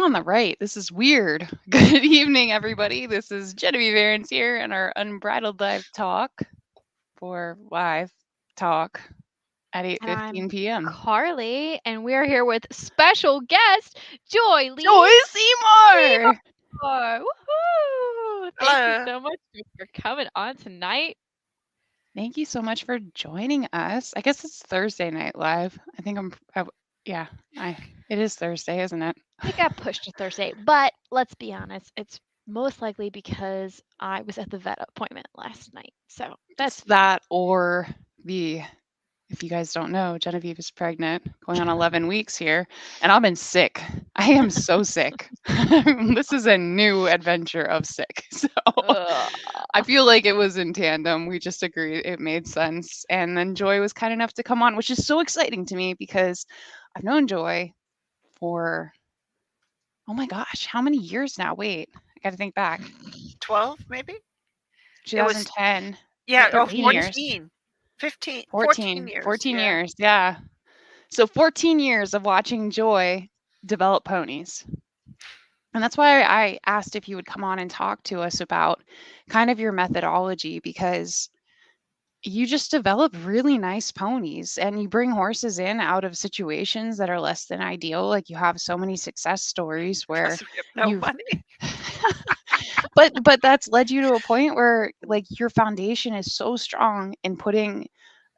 on the right. This is weird. Good evening, everybody. This is Genevieve Aarons here in our Unbridled Live Talk for live talk at And I'm 8:15 p.m. Carly, and we're here with special guest Joy Joy Lee Seymour! Seymour. Woohoo! Thank you Hello. so much for coming on tonight. Thank you so much for joining us. I guess it's Thursday night live. I think yeah, it is Thursday, isn't it? It got pushed to Thursday, but let's be honest, it's most likely because I was at the vet appointment last night. So It's that's fine. that or the if you guys don't know, Genevieve is pregnant, going on 11 weeks here, and I've been sick. I am so sick. This is a new adventure of sick. So Ugh. I feel like it was in tandem. We just agreed it made sense. And then Joy was kind enough to come on, which is so exciting to me because I've known Joy for, oh my gosh, how many years now? Wait, I got to think back. 12, maybe? It was, 2010, yeah, oh, 13 years. 14. 15, 14 14, years. 14 Yeah. years. Yeah. So 14 years of watching Joy develop ponies. And that's why I asked if you would come on and talk to us about kind of your methodology because you just develop really nice ponies and you bring horses in out of situations that are less than ideal. Like you have so many success stories where Because we have no you've money. but that's led you to a point where like your foundation is so strong in putting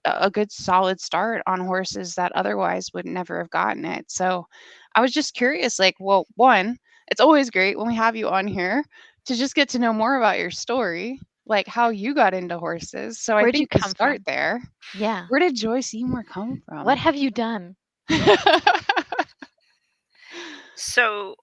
a good solid start on horses that otherwise would never have gotten it. So I was just curious, like, well, one, it's always great when we have you on here to just get to know more about your story, like how you got into horses. So I Where'd you think we come start from? there. Yeah. Where did Joy Seymour come What from? have you done? So,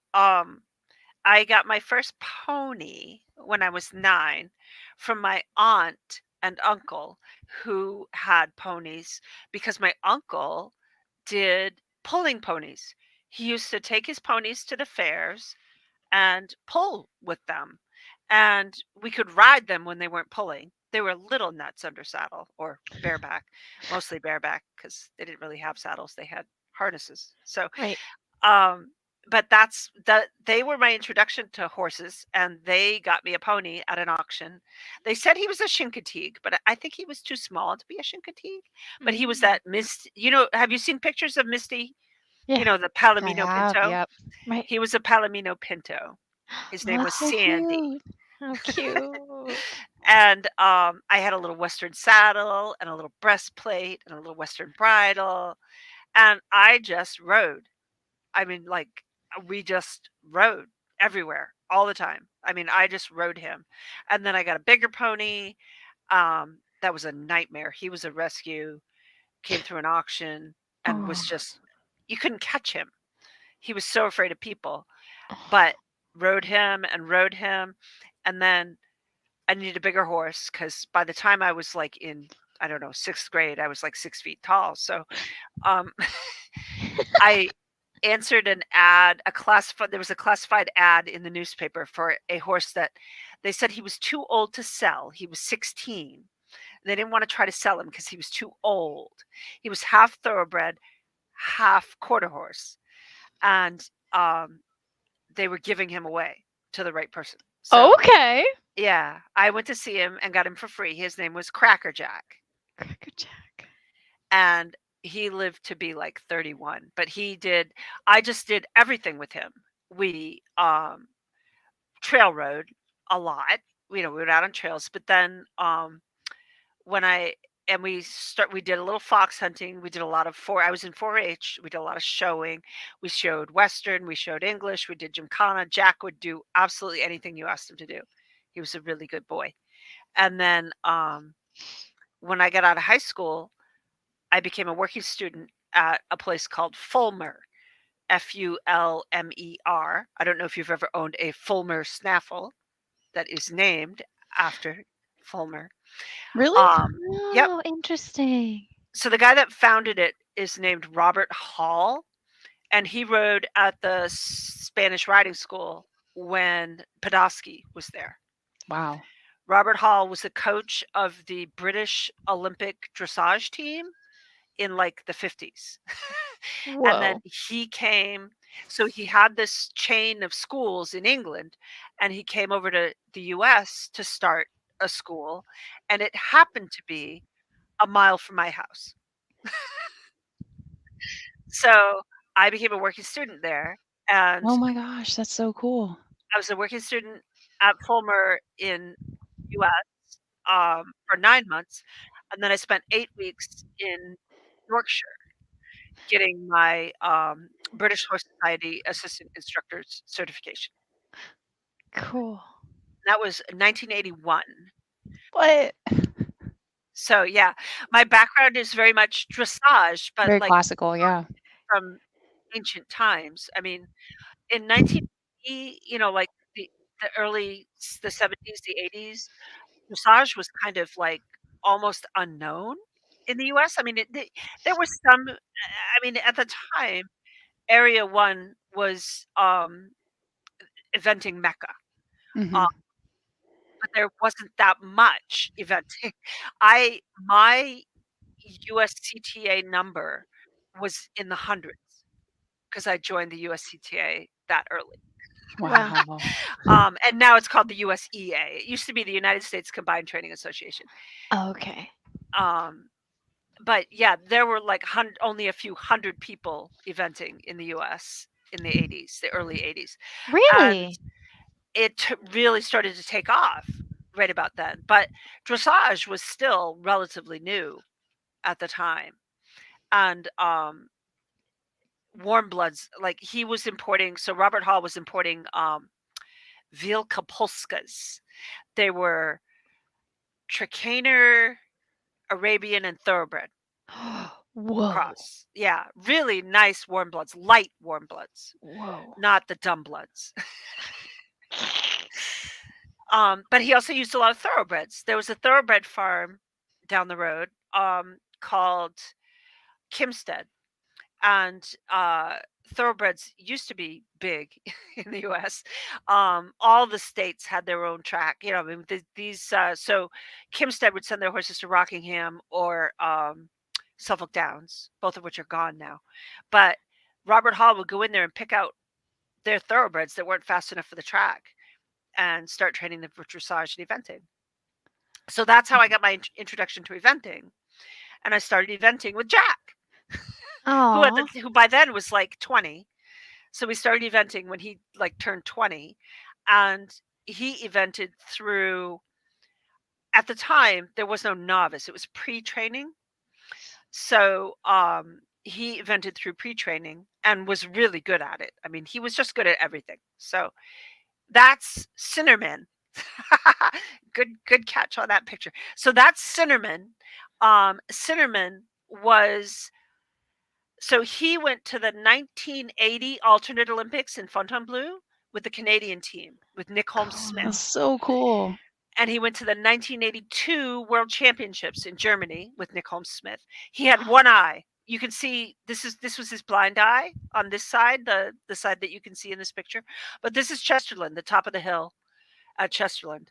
I got my first pony when I was 9 from my aunt and uncle who had ponies because my uncle did pulling ponies. He used to take his ponies to the fairs and pull with them. And we could ride them when they weren't pulling. They were little nuts under saddle or bareback, mostly bareback because they didn't really have saddles. They had harnesses. So, Right. um, but that's that they were my introduction to horses and they got me a pony at an auction. They said he was a Chincoteague, but I think he was too small to be a Chincoteague. But he was Mm. that have you seen pictures of Misty? Yeah. The I Palomino have, Pinto? yep. Right. He was a Palomino Pinto. His Oh, name that's was so Sandy. cute. How cute. And I had a little Western saddle and a little breastplate and a little Western bridle. And I just rode. I mean, like, we just rode everywhere all the time. I mean, I just rode him. And then I got a bigger pony. That was a nightmare. He was a rescue, came through an auction, and was Oh. just, you couldn't catch him. He was so afraid of people, but rode him and rode him. And then I needed a bigger horse because by the time I was like in, I don't know, sixth grade, I was like 6 feet tall. So um, I answered an ad, there was a classified ad in the newspaper for a horse that they said he was too old to sell. He was 16. They didn't want to try to sell him because he was too old. He was half thoroughbred, half quarter horse. And they were giving him away to the right person. So, Okay. yeah, I went to see him and got him for free. His name was Cracker Jack. Cracker Jack. And he lived to be like 31, but I just did everything with him. We trail rode a lot. We went out on trails, but then when I and we did a little fox hunting. We did a lot of I was in 4-H. We did a lot of showing. We showed Western, we showed English, we did Gymkhana. Jack would do absolutely anything you asked him to do. He was a really good boy. And then when I got out of high school, I became a working student at a place called Fulmer, Fulmer. I don't know if you've ever owned a Fulmer snaffle that is named after Fulmer. Really? Um, yep. Oh, interesting. So the guy that founded it is named Robert Hall, and he rode at the Spanish riding school when Podolsky was there. Wow. Robert Hall was the coach of the British Olympic dressage team in like the 50s. And then Whoa. he came So he had this chain of schools in England, and he came over to the US to start a school, and it happened to be a mile from my house. So I became a working student there, and Oh my gosh, that's so cool. I was a working student at Fulmer in US for 9 months, and then I spent 8 weeks in Yorkshire getting my British Horse Society assistant instructor's certification. Cool. That was 1981. What? So yeah, my background is very much dressage, but Very like classical, yeah. from ancient times. I mean, in 1980, like the 70s, the 80s, dressage was kind of like almost unknown in the US. I mean, there was some. I mean, at the time, Area One was eventing Mecca, uh, Mhm. but there wasn't that much eventing. I my USCTA number was in the hundreds because I joined the USCTA that early. Wow. Wow. And now it's called the USEA. It used to be the United States Combined Training Association. Okay. Um, but yeah, there were like only a few hundred people eventing in the US in the 80s, the early 80s. And Really? it really started to take off right about then. But dressage was still relatively new at the time. And warm bloods, like he was importing, so Robert Hall was importing Wielkopolskas. They were Trakehner, Arabian, and Thoroughbred Whoa. cross. Yeah, really nice warm bloods, light warm bloods, Whoa. not the dumb bloods. But he also used a lot of thoroughbreds. There was a thoroughbred farm down the road called Kimstead, and thoroughbreds used to be big in the U.S. All the states had their own track. I mean, these. So Kimstead would send their horses to Rockingham or Suffolk Downs, both of which are gone now. But Robert Hall would go in there and pick out their thoroughbreds that weren't fast enough for the track and start training them for dressage and eventing. So that's how I got my introduction to eventing, and I started eventing with Jack, Aw. who by then was like 20. So we started eventing when he like turned 20, and he evented through. At the time, there was no novice; it was pre-training. So he evented through pre-training and was really good at it. I mean, he was just good at everything. So that's Cinnamon. Good catch on that picture. So that's Cinnamon. Cinnamon was so he went to the 1980 alternate Olympics in Fontainebleau with the Canadian team with Nick Holmes Cool. That's Smith. so cool. And he went to the 1982 World Championships in Germany with Nick Holmes Smith. He had one eye. You can see this was his blind eye on this side, the side that you can see in this picture. But this is Chesterland, the top of the hill at Chesterland.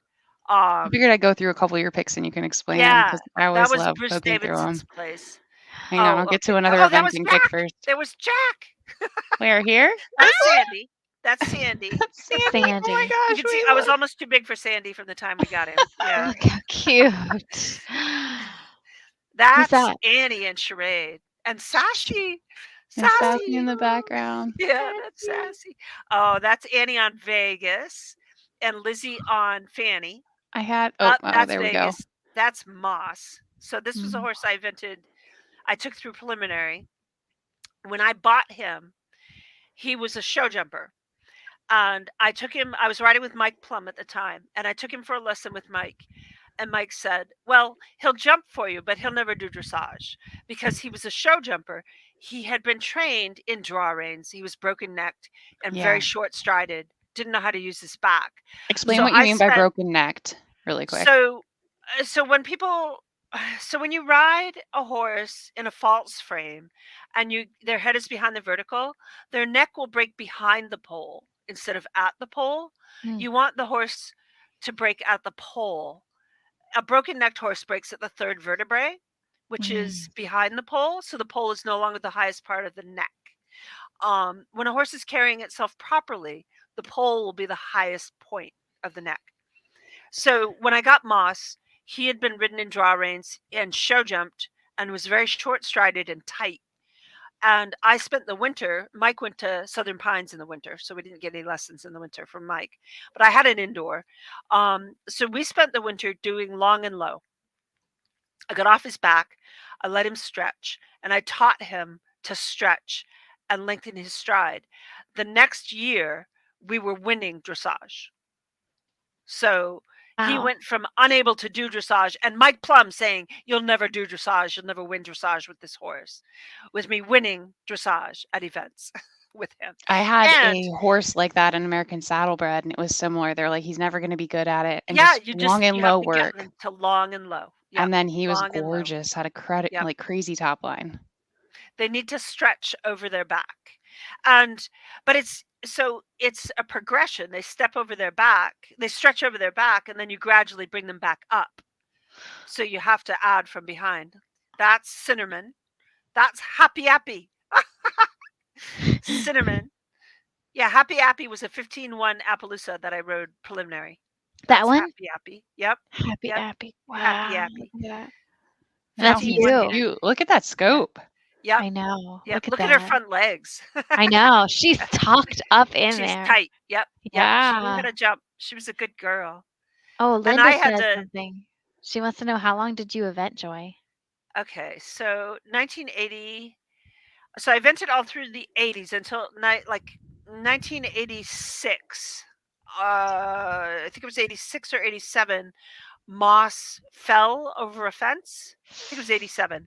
I figured I'd go through a couple of your picks and you can explain them Yeah, because I that always was love Bruce looking through Davidson's them. place. Hang on, Oh, I'll get okay. to another Oh, that was eventing pick Jack. first. There was Jack. Where, here? That's Sandy. That's Sandy. That's Sandy. Oh my Sandy. You gosh, can see wait, I was look. almost too big for Sandy from the time we got him. Yeah. Look how cute. Who's That's that? Annie and Charade. And Sassy. And Sassy in Sassy. the background. Yeah, that's Sassy. Oh, that's Annie on Vegas and Lizzie on Fanny. Oh, That's there we go. Vegas. That's Moss. So this was a Mm. horse I invented. I took through preliminary. When I bought him, he was a show jumper. And I was riding with Mike Plum at the time, and I took him for a lesson with Mike. And Mike said, "Well, he'll jump for you, but he'll never do dressage because he was a show jumper. He had been trained in draw reins. He was broken necked and very Yeah. short strided, didn't know how to use his back. Explain So what you I mean by spent broken necked really quick. so so when people so when you ride a horse in a false frame and their head is behind the vertical, their neck will break behind the pole instead of at the pole. Mm. You want the horse to break at the pole. A broken necked horse breaks at the third vertebrae, which is Mm. behind the pole, so the pole is no longer the highest part of the neck. When a horse is carrying itself properly, the pole will be the highest point of the neck. So when I got Moss, he had been ridden in draw reins and show jumped and was very short strided and tight. And I spent the winter, Mike went to Southern Pines in the winter, so we didn't get any lessons in the winter from Mike. But I had an indoor. So we spent the winter doing long and low. I got off his back, I let him stretch, and I taught him to stretch and lengthen his stride. The next year, we were winning dressage. So he Wow. went from unable to do dressage, and Mike Plum saying, "You'll never do dressage, you'll never win dressage with this horse," with me winning dressage at events with him. I had And a horse like that in American Saddlebred, and it was similar. They're like, he's never going to be good at it, and yeah, just long and you have low to get work. them to long and low. Yep, And then he was long and low. gorgeous, had a credit Yep. like crazy top line. They need to stretch over their back. But it's a progression. They step over their back, they stretch over their back, and then you gradually bring them back up. So you have to add from behind. That's Cinnamon. That's Happy Appy. Cinnamon. Yeah, Happy Appy was a 15-1 Appaloosa that I rode preliminary. That That's one? Happy Appy. Yep. Happy Yep. Appy. Wow. Happy Appy. Look at that. Wow, That's 15-1 he's you. winner. cute. Look at that scope. Yep. I know. Yep. Look Look at at her that. front legs. I know. She's tucked up in She's there. tight. Yep. Yep. She knew Yeah. how to jump. She was a good girl. Oh, And Linda I had says to. something. She wants to know, how long did you event, Joy? Okay, so 1980. So I evented all through the 80s until 1986. I think it was 86 or 87. Moss fell over a fence. I think it was 87.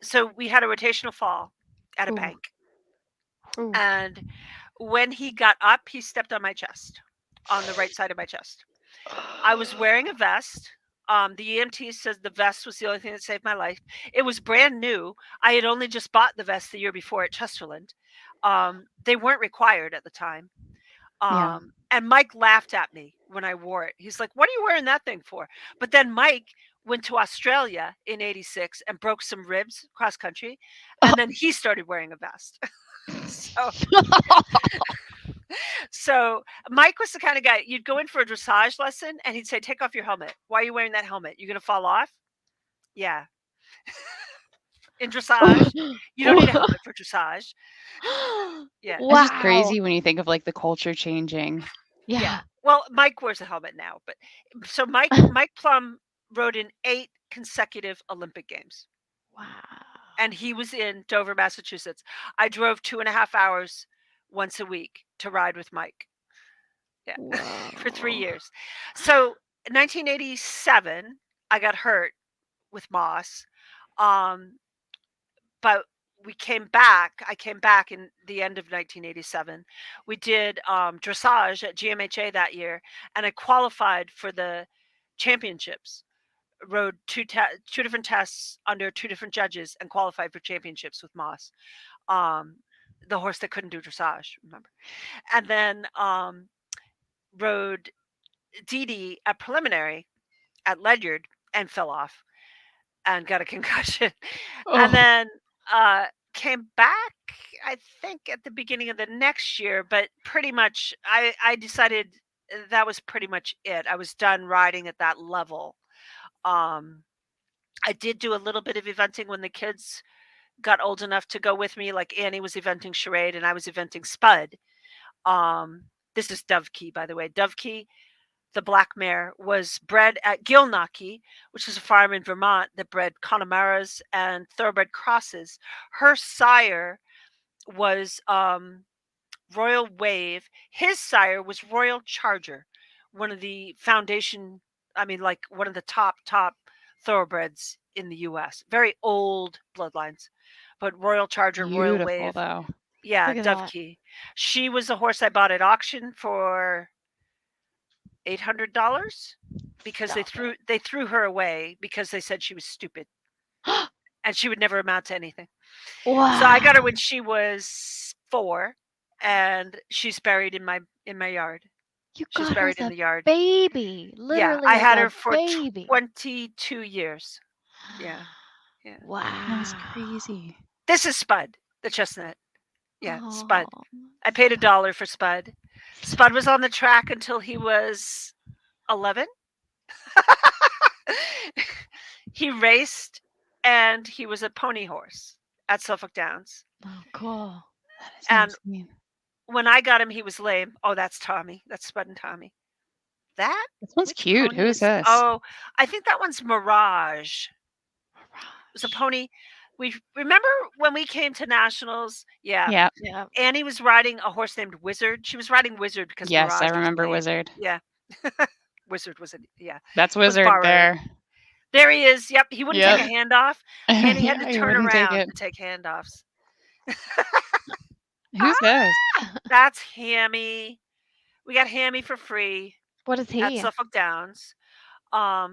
So we had a rotational fall at a Ooh. bank. Ooh. And when he got up, he stepped on my chest, on the right side of my chest. I was wearing a vest. The EMT says the vest was the only thing that saved my life. It was brand new. I had only just bought the vest the year before at Chesterland. They weren't required at the time. Yeah. And Mike laughed at me when I wore it. He's like, "What are you wearing that thing for?" But then Mike went to Australia in 86 and broke some ribs cross country. And then he started wearing a vest. So Mike was the kind of guy, you'd go in for a dressage lesson and he'd say, "Take off your helmet. Why are you wearing that helmet? You're going to fall off?" Yeah. In dressage, you don't need a helmet for dressage. Yeah. It's just Wow. crazy when you think of like the culture changing. Yeah. Well, Mike wears a helmet now, but so Mike Plum rode in 8 consecutive Olympic Games, Wow. and he was in Dover, Massachusetts. I drove 2.5 hours once a week to ride with Mike. Yeah, for 3 Whoa. years. So 1987, I got hurt with Moss, but we came back. I came back in the end of 1987. We did dressage at GMHA that year, and I qualified for the championships. Rode two different tests under 2 different judges and qualified for championships with Moss, the horse that couldn't do dressage, remember? And then rode Dee at preliminary at Ledyard and fell off and got a concussion. And then came back, I think, at the beginning of the next year, but pretty much I decided that was pretty much it. I was done riding at that level. I did do a little bit of eventing when the kids got old enough to go with me, like Annie was eventing Charade and I was eventing Spud. This is Dove Key, by the way. Dove Key, the black mare, was bred at Gilnockie, which is a farm in Vermont that bred Connemara's and thoroughbred crosses. Her sire was Royal Wave. His sire was Royal Charger, one of the foundation, like one of the top thoroughbreds in the US. Very old bloodlines. But Royal Charger, Royal Beautiful Wave. though. Yeah, Look at Dove that. Key. She was a horse I bought at auction for $800 because Stop they threw her away because they said she was stupid and she would never amount to anything. Wow. So I got her when she was 4, and she's buried in my yard. You She's got her buried as in a the yard. baby. Yeah, Literally I as had a her for baby. 22 years. Yeah. That's Wow. crazy. This is Spud, the chestnut. Yeah, Spud. Oh, I paid $1 for Spud. Spud was on the track until he was 11. He raced, and he was a pony horse at Suffolk Downs. oh, cool. That is And insane. when I got him, he was lame. Oh, that's Tommy. That's Spud and Tommy. That? This one's Which cute. pony Who's is? this? Oh, I think that one's Mirage. It was a pony. We remember when we came to nationals. Yeah, Yeah. Yeah. Annie was riding a horse named Wizard. She was riding Wizard because Yes, I Mirage was remember lame. Wizard. Yeah, Wizard was yeah. That's Was Wizard borrowed. there. There he is. Yep, he wouldn't Yep. take a handoff. Annie had Yeah, to he turn wouldn't take around it. to take handoffs. Who's this? That's Hammy. We got Hammy for free What is at he? Suffolk Downs. I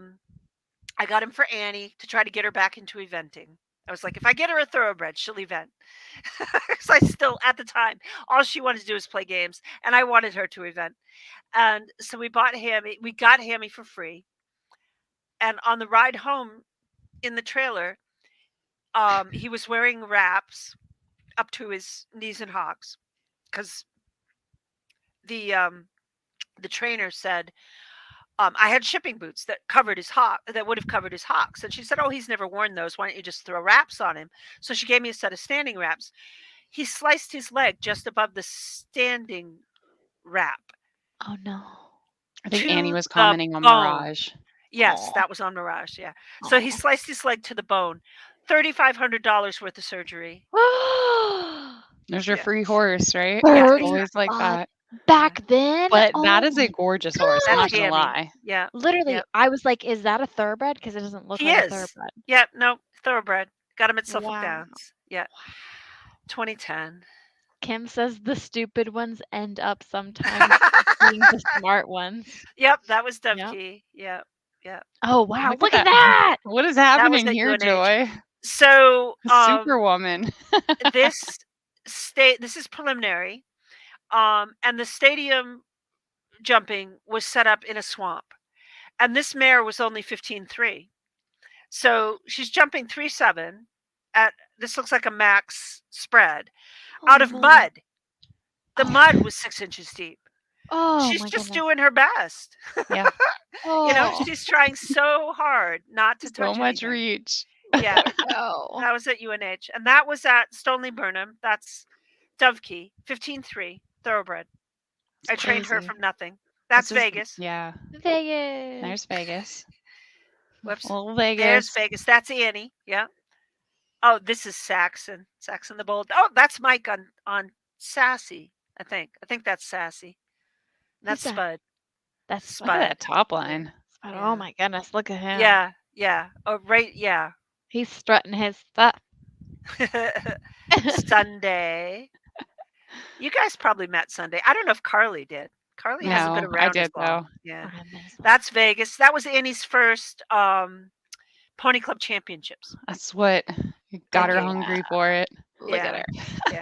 got him for Annie to try to get her back into eventing. I was like, if I get her a thoroughbred, she'll event. Because I still, at the time, all she wanted to do was play games, and I wanted her to event. And so we bought Hammy. We got Hammy for free. And on the ride home in the trailer, he was wearing wraps up to his knees and hocks because the trainer said I had shipping boots that covered his that would have covered his hocks, and she said, "Oh, he's never worn those. Why don't you just throw wraps on him?" So she gave me a set of standing wraps. He sliced his leg just above the standing wrap Oh no. I think Annie to was the commenting on bone. Mirage. Yes, Aw. that was on Mirage. Yeah. So he Aw. sliced his leg to the bone. $3,500 worth of surgery. There's your Yeah. free horse, right? Yeah, It's exactly. always like that. Back then? But Oh that is a my gorgeous horse. I'm That's not gonna Hammy. lie. Yeah. Literally, Yep. I was like, is that a thoroughbred? Because it doesn't look He like a is. thoroughbred. Yep. No, thoroughbred. Got him at Suffolk Wow. Downs. Yeah. 2010. Kim says the stupid ones end up sometimes being the smart ones. Yep, that was Yep. Dovekey. Yep. Yep. Oh wow, Look look at at that! What is That was happening at here, UNH. Joy? So Superwoman. this this is preliminary. And the stadium jumping was set up in a swamp. And this mare was only 15.3. So she's jumping 3.7 at this looks like a max spread out Oh of my. mud. The Oh. mud was 6 inches deep. Oh She's my just goodness. doing her best. Yeah. You know, Oh. she's trying so hard not to touch So much anything. reach. Yeah, No. that was at UNH. And that was at Stoneleigh Burnham. That's Dovekey, 15.3, thoroughbred. I It's trained her crazy. from nothing. That's This is- Vegas. Yeah. Vegas. There's Vegas. Whoops. Little There's Vegas. Vegas. That's Annie. Yeah. Oh, this is Saxon. Saxon the Bold. Oh, that's Mike on Sassy, I think. I think that's Sassy. That's that? Spud. That's Look at Spud. that top line. Spud. Yeah. Oh my goodness, look at him. Yeah. Yeah. Oh, right. Yeah. He's strutting his stuff. Sunday. You guys probably met Sunday. I don't know if Carly did. Carly hasn't been No, around I as did long. though. Yeah. I might as well. That's Vegas. That was Annie's first Pony Club Championships. That's what got her Thank you. hungry for it. Look at Yeah. her.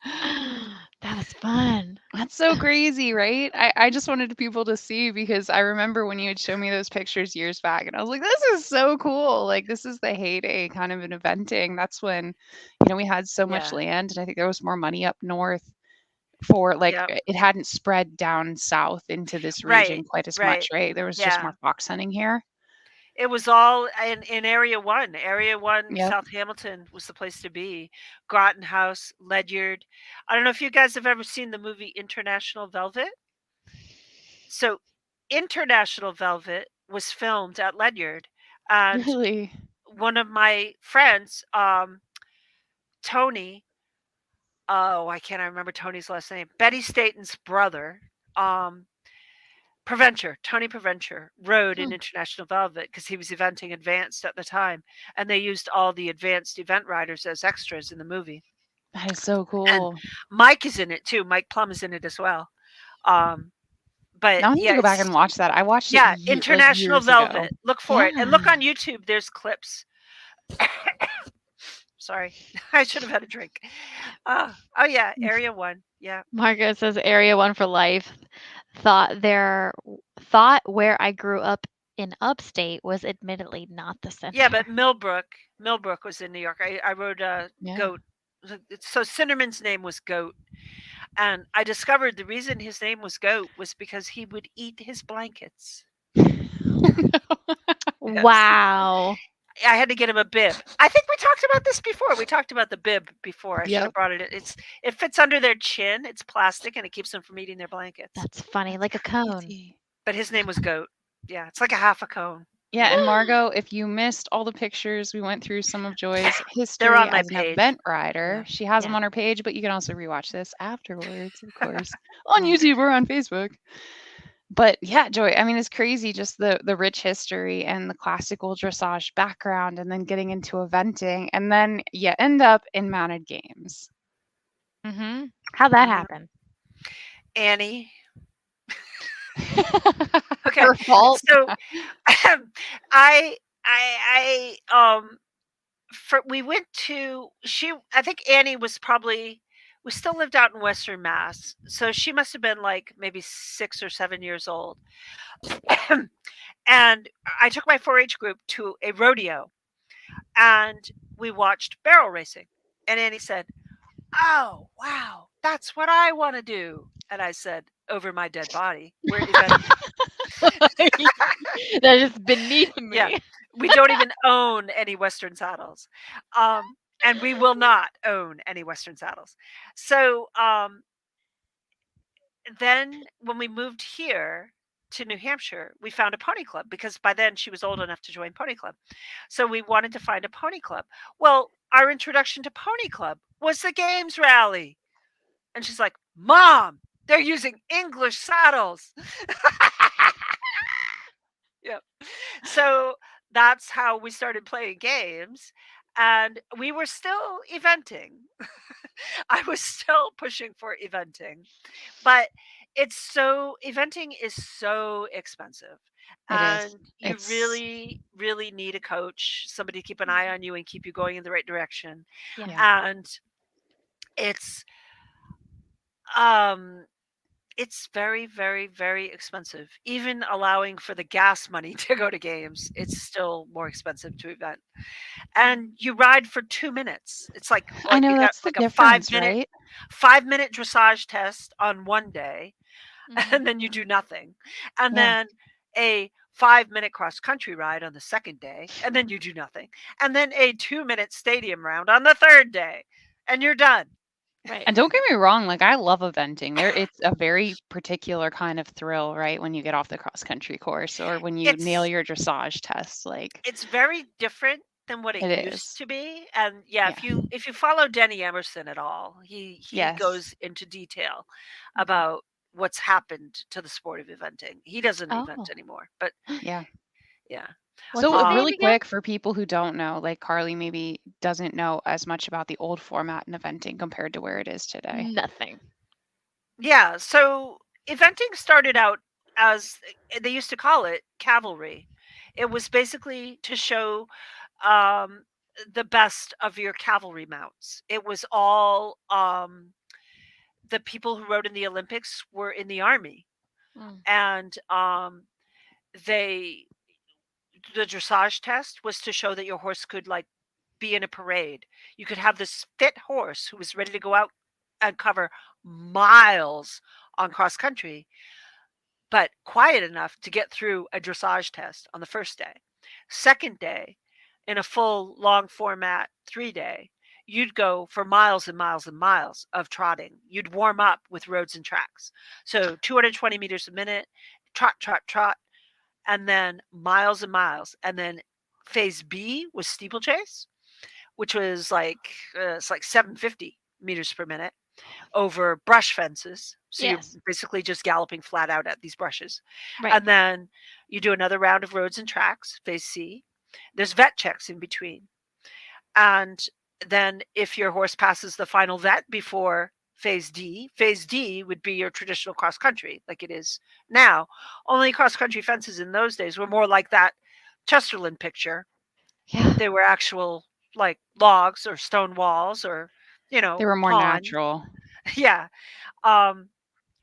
Yeah. That was fun. That's so crazy, right? I just wanted people to see because I remember when you had shown me those pictures years back and I was like, this is so cool. Like this is the heyday kind of in eventing. That's when, we had so much Yeah. land and I think there was more money up north for like Yep. it hadn't spread down south into this region Right. quite as Right. much, right? There was just more Yeah. fox hunting here. It was all in Area 1. Area 1, Yep. South Hamilton was the place to be. Groton House, Ledyard. I don't know if you guys have ever seen the movie International Velvet. So International Velvet was filmed at Ledyard. And Really? one of my friends, Tony, I can't remember Tony's last name. Betty Staten's brother, Tony Preventure, rode in International Velvet because he was eventing advanced at the time. And they used all the advanced event riders as extras in the movie. That is so And cool. Mike is in it too. Mike Plum is in it as well. But Now I need yeah, to go back and it's watch that. I watched yeah, it International years ago. Velvet. Look for it. And look Yeah. on YouTube. There's clips. Sorry. I should have had a drink. Oh yeah, Area 1. Yeah. Margaret says Area 1 for life. Thought where I grew up in upstate was admittedly not the center. Yeah, but Millbrook was in New York. I rode a Yeah. goat So Cinnamon's name was Goat, and I discovered the reason his name was Goat was because he would eat his blankets. Yes. Wow. I had to get him a bib. I think we talked about this before. We talked about the bib before. I should have Yep. brought it in. It fits under their chin. It's plastic and it keeps them from eating their blankets. That's funny, That's like a cone. crazy. But his name was Goat. Yeah, it's like a half a cone. Yeah, and Margot, if you missed all the pictures, we went through some of Joy's They're history on my as an page. event rider. Yeah. She has them Yeah. on her page, but you can also rewatch this afterwards, of course, on YouTube or on Facebook. But yeah, Joy, I mean, it's crazy just the rich history and the classical dressage background, and then getting into eventing, and then you end up in mounted games. How'd that Mhm. happen? Annie. Okay. Her fault. So I we went to I think Annie was probably we still lived out in Western Mass. So she must have been like maybe 6 or 7 years old. And I took my 4-H group to a rodeo and we watched barrel racing. And Annie said, "Oh, wow, that's what I want to do." And I said, "Over my dead body. We're eventing." That is beneath me. Yeah. We don't even own any Western saddles. And we will not own any Western saddles. So then when we moved here to New Hampshire, we found a pony club because by then she was old enough to join pony club. So we wanted to find a pony club. Well, our introduction to pony club was the games rally. And she's like, "Mom, they're using English saddles." Yep. So that's how we started playing games. And we were still eventing. I was still pushing for eventing. But eventing is so expensive. It is. And you It's really, really need a coach, somebody to keep an eye on you and keep you going in the right direction. Yeah. yeah. And it's um it's very, very, very expensive. Even allowing for the gas money to go to games, it's still more expensive to event. And you ride for 2 minutes. It's like I what know you got that's the like a difference, right? 5-minute dressage test on one day, and then you do nothing. And Yeah. then a 5-minute cross country ride on the second day, and then you do nothing. And then a 2-minute stadium round on the third day, and you're done. Right. And don't get me wrong, like I love eventing. It's a very particular kind of thrill, right? When you get off the cross country course or when you nail It's your dressage test. Like it's very different than what it it used is. to be. And yeah, Yeah. if you follow Denny Emerson at all, he Yes. goes into detail about what's happened to the sport of eventing. He doesn't event Oh. anymore, but Yeah. yeah. What's So his Um, name really again? quick for people who don't know, like Carly maybe doesn't know as much about the old format in eventing compared to where it is today. Nothing. yeah, so eventing started out as they used to call it cavalry. It was basically to show um, the best of your cavalry mounts. It was all the people who rode in the Olympics were in the army, Mm. and they the dressage test was to show that your horse could like be in a parade. You could have this fit horse who was ready to go out and cover miles on cross country, but quiet enough to get through a dressage test on the first day. Second day, in a full long format 3-day, you'd go for miles and miles and miles of trotting. You'd warm up with roads and tracks. So 220 meters a minute, trot, trot, trot, and then miles and miles. And then phase B was steeplechase, which was like it's like 750 meters per minute over brush fences. So you're Yes. basically just galloping flat out at these brushes. Right. And then you do another round of roads and tracks, phase C. There's vet checks in between. And then if your horse passes the final vet before phase D would be your traditional cross country like it is now. Only cross country fences in those days were more like that Chesterland picture. Yeah. They were actual like logs or stone walls or, They were more pond. natural. Yeah. Um,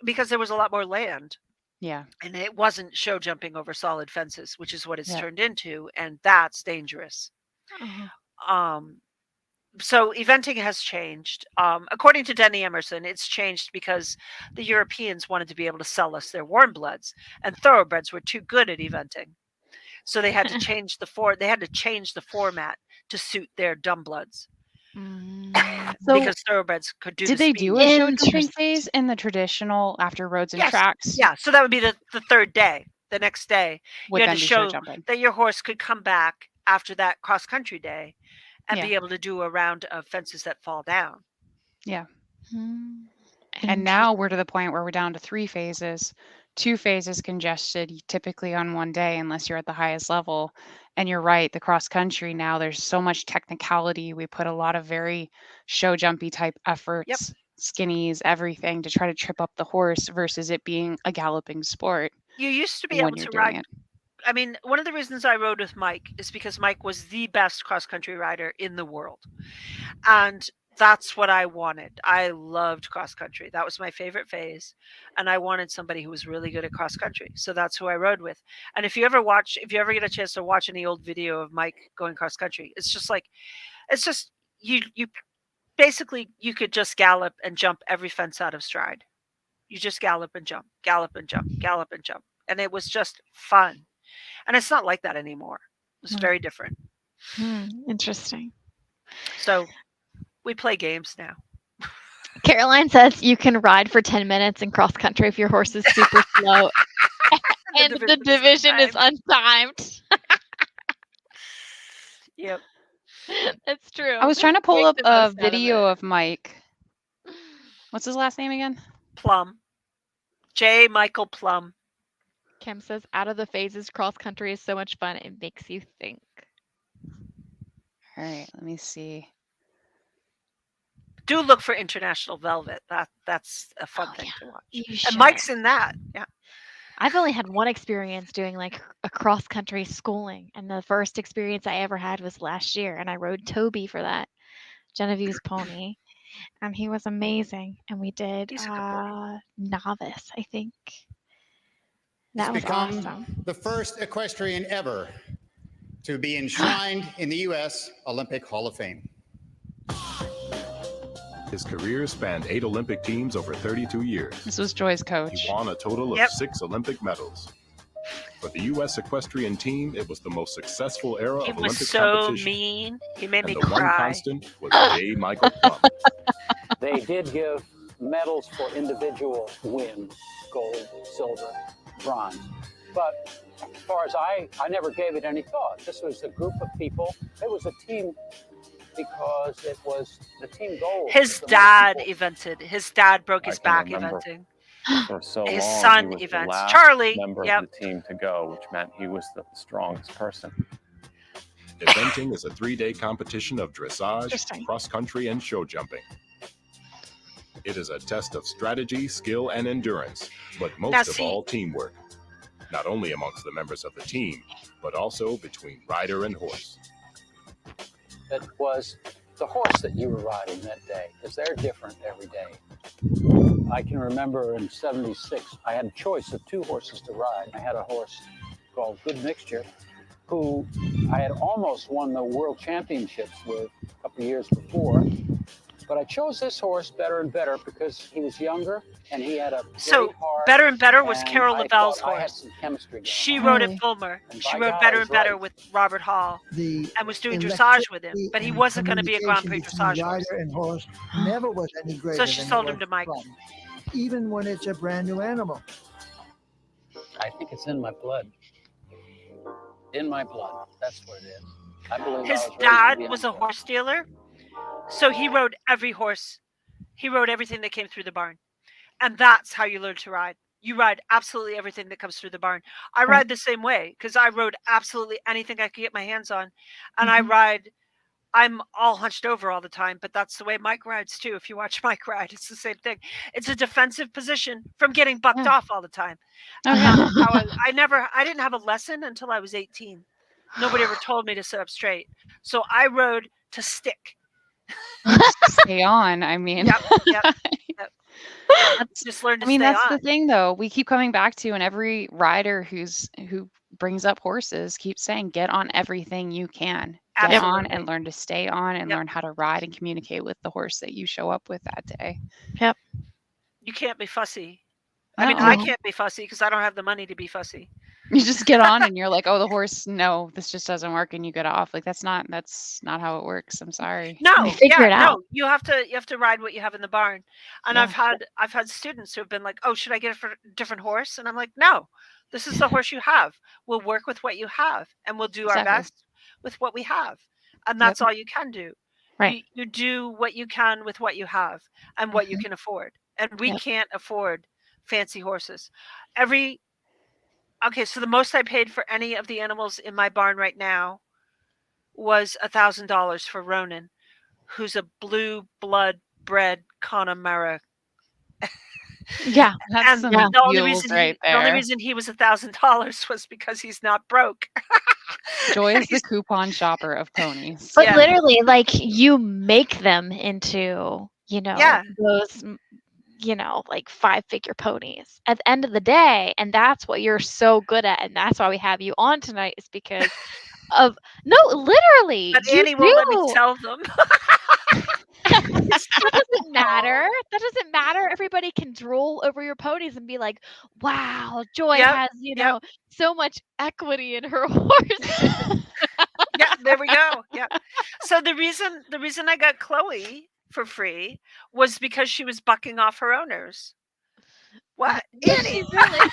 because there was a lot more land Yeah. and it wasn't show jumping over solid fences, which is what it's Yeah. turned into, and that's dangerous. Uh-huh. Um, So eventing has changed. According to Denny Emerson, it's changed because the Europeans wanted to be able to sell us their warm bloods, and thoroughbreds were too good at eventing. So they had to change the format to suit their dumb bloods So because thoroughbreds could do did the they speed. do a show jumping Interesting. phase in the traditional after roads and Yes. tracks Yeah. So that would be the third day. The next day, would you had then to be show show jumping? that your horse could come back after that cross country day and be Yeah. able to do a round of fences that fall down. Yeah. Hmm. And now we're to the point where we're down to 3 phases, 2 phases congested typically on one day unless you're at the highest level. And you're right, the cross country now there's so much technicality. We put a lot of very show jumpy type efforts, skinnies, everything to try to trip up the horse versus it being a galloping sport You used to be when able you're to doing ride. it. I mean, one of the reasons I rode with Mike is because Mike was the best cross country rider in the world. And that's what I wanted. I loved cross country. That was my favorite phase. And I wanted somebody who was really good at cross country. So that's who I rode with. And if you ever get a chance to watch any old video of Mike going cross country, it's just you basically you could just gallop and jump every fence out of stride. You just gallop and jump, gallop and jump, gallop and jump. And it was just fun. And it's not like that anymore. It's very different. Interesting. So we play games now. Caroline says you can ride for 10 minutes in cross country if your horse is super slow and the division is untimed. Yep. That's true. I was trying to pull Make up the a most out of video it. of Mike. What's his last name again? Plum. J. Michael Plum. Kim says, out of the phases, cross country is so much fun. It makes you think. All right, let me see. Do look for International Velvet. That's a fun thing to watch. You And should. Mike's in that. Yeah. I've only had one experience doing like a cross country schooling, and the first experience I ever had was last year, and I rode Toby for that, Genevieve's pony, and he was amazing. And we did He's a good boy. novice, I think. That He's was become awesome. the first equestrian ever to be enshrined in the U.S. Olympic Hall of Fame. His career spanned 8 Olympic teams over 32 years. This was Joy's coach. He won a total of 6 Olympic medals. For the U.S. equestrian team, it was the most successful era He of was Olympic so competition. mean. He made And me the one cry. constant was J. Michael Plum. They did give medals for individual wins, gold, silver, bronze. But as far as I never gave it any thought. This was a group of people. It was a team because it was the team goal. His dad evented. His dad broke his back remember eventing. For so His long, son he was events. the last Charlie, member yep. of the team to go, which meant he was the strongest person. Eventing is a 3-day competition of dressage, Interesting. cross-country, and show jumping. It is a test of strategy, skill, and endurance, but most of all teamwork. Not only amongst the members of the team, but also between rider and horse. It was the horse that you were riding that day, because they're different every day. I can remember in '76, I had a choice of 2 horses to ride. I had a horse called Good Mixture, who I had almost won the world championships with a couple of years before. But I chose this horse Better and Better because he was younger and he had a great heart. Better and Better was and Carol I Lavelle's thought I had horse. some chemistry going She on. rode at Fulmer. And She by rode God, Better I and was Better right. with Robert Hall The and was doing electricity dressage with him, but he and wasn't going to be a Grand Prix communication between dressage horse. rider and horse never was any greater So she than sold it him was to Mike. fun, even when it's a brand new animal. I think it's in my blood. In my blood. That's what it is. I believe I His was raised to dad be was a on horse dealer, so he rode every horse. He rode everything that came through the barn. And that's how you learn to ride. You ride absolutely everything that comes through the barn. I ride the same way because I rode absolutely anything I could get my hands on. And I'm all hunched over all the time, but that's the way Mike rides too. If you watch Mike ride, it's the same thing. It's a defensive position from getting bucked off all the time. And that's how I didn't have a lesson until I was 18. Nobody ever told me to sit up straight. So I rode to stick. Stay on. I mean, Yep. Just learn to stay that's on. the thing, though. We keep coming back to, and every rider who brings up horses keeps saying, "Get on everything you can. get on Absolutely. and learn to stay on and Yep. learn how to ride and communicate with the horse that you show up with that day. Yep. You can't be fussy. I mean, No. I can't be fussy because I don't have the money to be fussy. You just get on and you're like, "Oh, the horse, no, this just doesn't work," and you get off. Like that's not how it works. I'm sorry. No, Figure it out. no, you have to ride what you have in the barn. And Yeah. I've had students who have been like, "Oh, should I get a different horse?" And I'm like, "No, this is the horse you have. We'll work with what you have, and we'll do our Exactly. best with what we have, and Yep. that's all you can do. Right. You do what you can with what you have and what you Mhm. can afford, and we Yep. can't afford fancy horses. Okay, so the most I paid for any of the animals in my barn right now was $1,000 for Ronan, who's a blue blood bred Connemara. Yeah. That's And some Yeah. the only mules reason right the only there. reason he was $1,000 was because he's not broke. Joy is the coupon shopper of ponies. But Yeah. literally, like you make them into, Yeah. those, like 5-figure ponies at the end of the day. And that's what you're so good at. And that's why we have you on tonight is because of, no, literally, But you Annie won't let me do. sell them. That doesn't matter. That doesn't matter. Everybody can drool over your ponies and be like, wow, Joy Yep. has, Yep. so much equity in her horse. Yeah, there we go. Yeah. So the reason I got Chloe for free was because she was bucking off her owners. What? Did Annie. she really?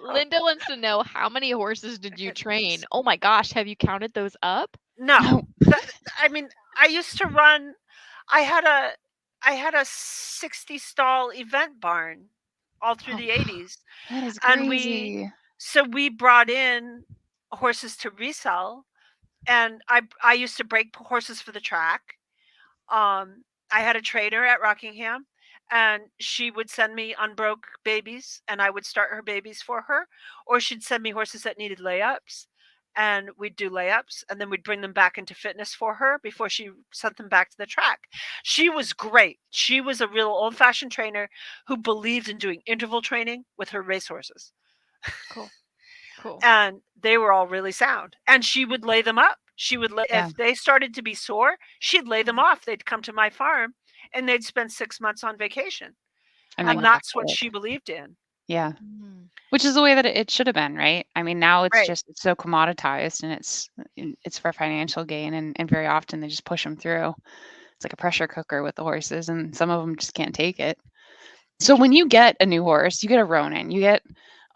Linda wants to know how many horses did you train? Oh my gosh, have you counted those up? No. No. I mean, I used to run I had a 60 stall event barn all through Oh, the 80s. That is And crazy. we brought in horses to resell, and I used to break horses for the track. I had a trainer at Rockingham, and she would send me unbroke babies, and I would start her babies for her, or she'd send me horses that needed layups, and we'd do layups, and then we'd bring them back into fitness for her before she sent them back to the track. She was great. She was a real old-fashioned trainer who believed in doing interval training with her racehorses. cool. Cool. And they were all really sound. And she would lay them up. She would lay, Yeah. if they started to be sore, she'd lay them off. They'd come to my farm and they'd spend 6 months on vacation. And And then that's back what to it. she believed in. Yeah. Mm. Which is the way that it should have been, right? I mean, now it's Right. just it's so commoditized and it's for financial gain and very often they just push them through. It's like a pressure cooker with the horses and some of them just can't take it. So when you get a new horse, you get a Ronin, you get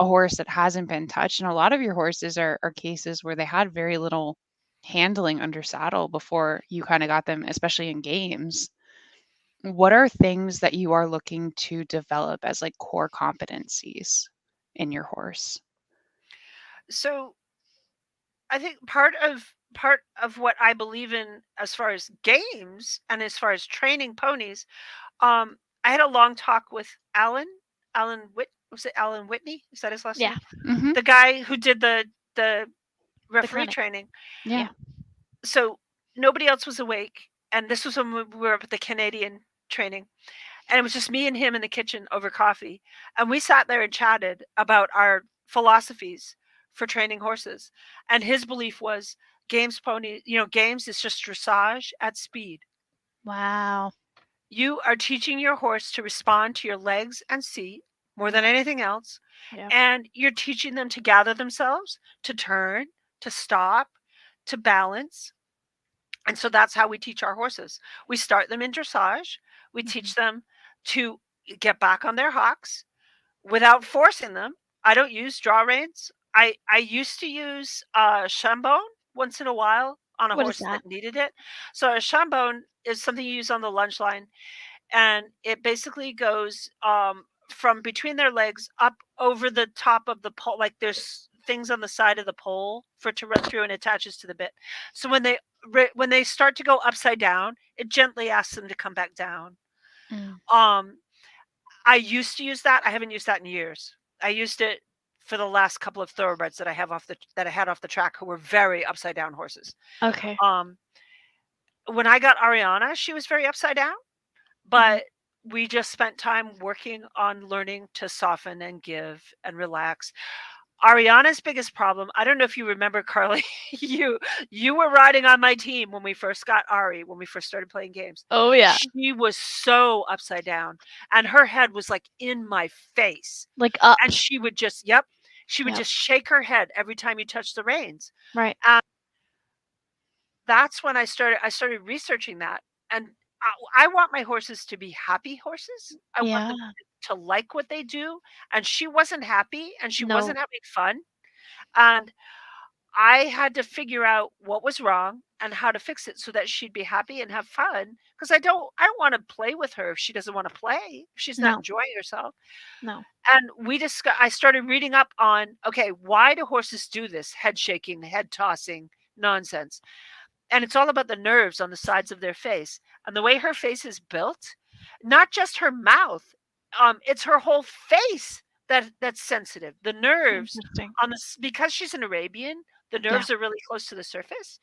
a horse that hasn't been touched, and a lot of your horses are cases where they had very little handling under saddle before you kind of got them, especially in games. What are things that you are looking to develop as like core competencies in your horse? So I think part of what I believe in as far as games and as far as training ponies, I had a long talk with Alan Whitney? Is that his last Yeah. name? Mhm. The guy who did the referee clinic. training. Yeah. So nobody else was awake, and this was when we were up at the Canadian training, and it was just me and him in the kitchen over coffee, and we sat there and chatted about our philosophies for training horses. And his belief was games is just dressage at speed. Wow. You are teaching your horse to respond to your legs and seat more than anything else, Yeah. and you're teaching them to gather themselves, to turn, to stop, to balance. And so that's how we teach our horses. We start them in dressage. We teach them to get back on their hocks without forcing them. I don't use draw reins. I used to use chambone once in a while on a What is horse that? that needed it. So a chambone is something you use on the lunge line, and it basically goes from between their legs up over the top of the pole. Like there's things on the side of the pole for it to run through and attaches to the bit. So when they start to go upside down, it gently asks them to come back down. Mm. I used to use that. I haven't used that in years. I used it for the last couple of thoroughbreds that I had off the track who were very upside down horses. Okay. When I got Ariana, she was very upside down, but we just spent time working on learning to soften and give and relax. Ariana's biggest problem, I don't know if you remember, Carly, you were riding on my team when we first got Ari, when we first started playing games. Oh yeah. She was so upside down, and her head was like in my face. Like up. And she would just, she would Yep. just shake her head every time you touched the reins. Right. That's when I started researching that. And I want my horses to be happy horses. I want Yeah. them to like what they do. And she wasn't happy, and she No. wasn't having fun. And I had to figure out what was wrong and how to fix it so that she'd be happy and have fun. Because I don't want to play with her if she doesn't want to play, if she's not No. enjoying herself. No. And I started reading up on, okay, why do horses do this head shaking, head tossing nonsense? And it's all about the nerves on the sides of their face. And the way her face is built, not just her mouth, it's her whole face that's sensitive. The nerves Interesting. because she's an Arabian, the nerves are really close to the surface.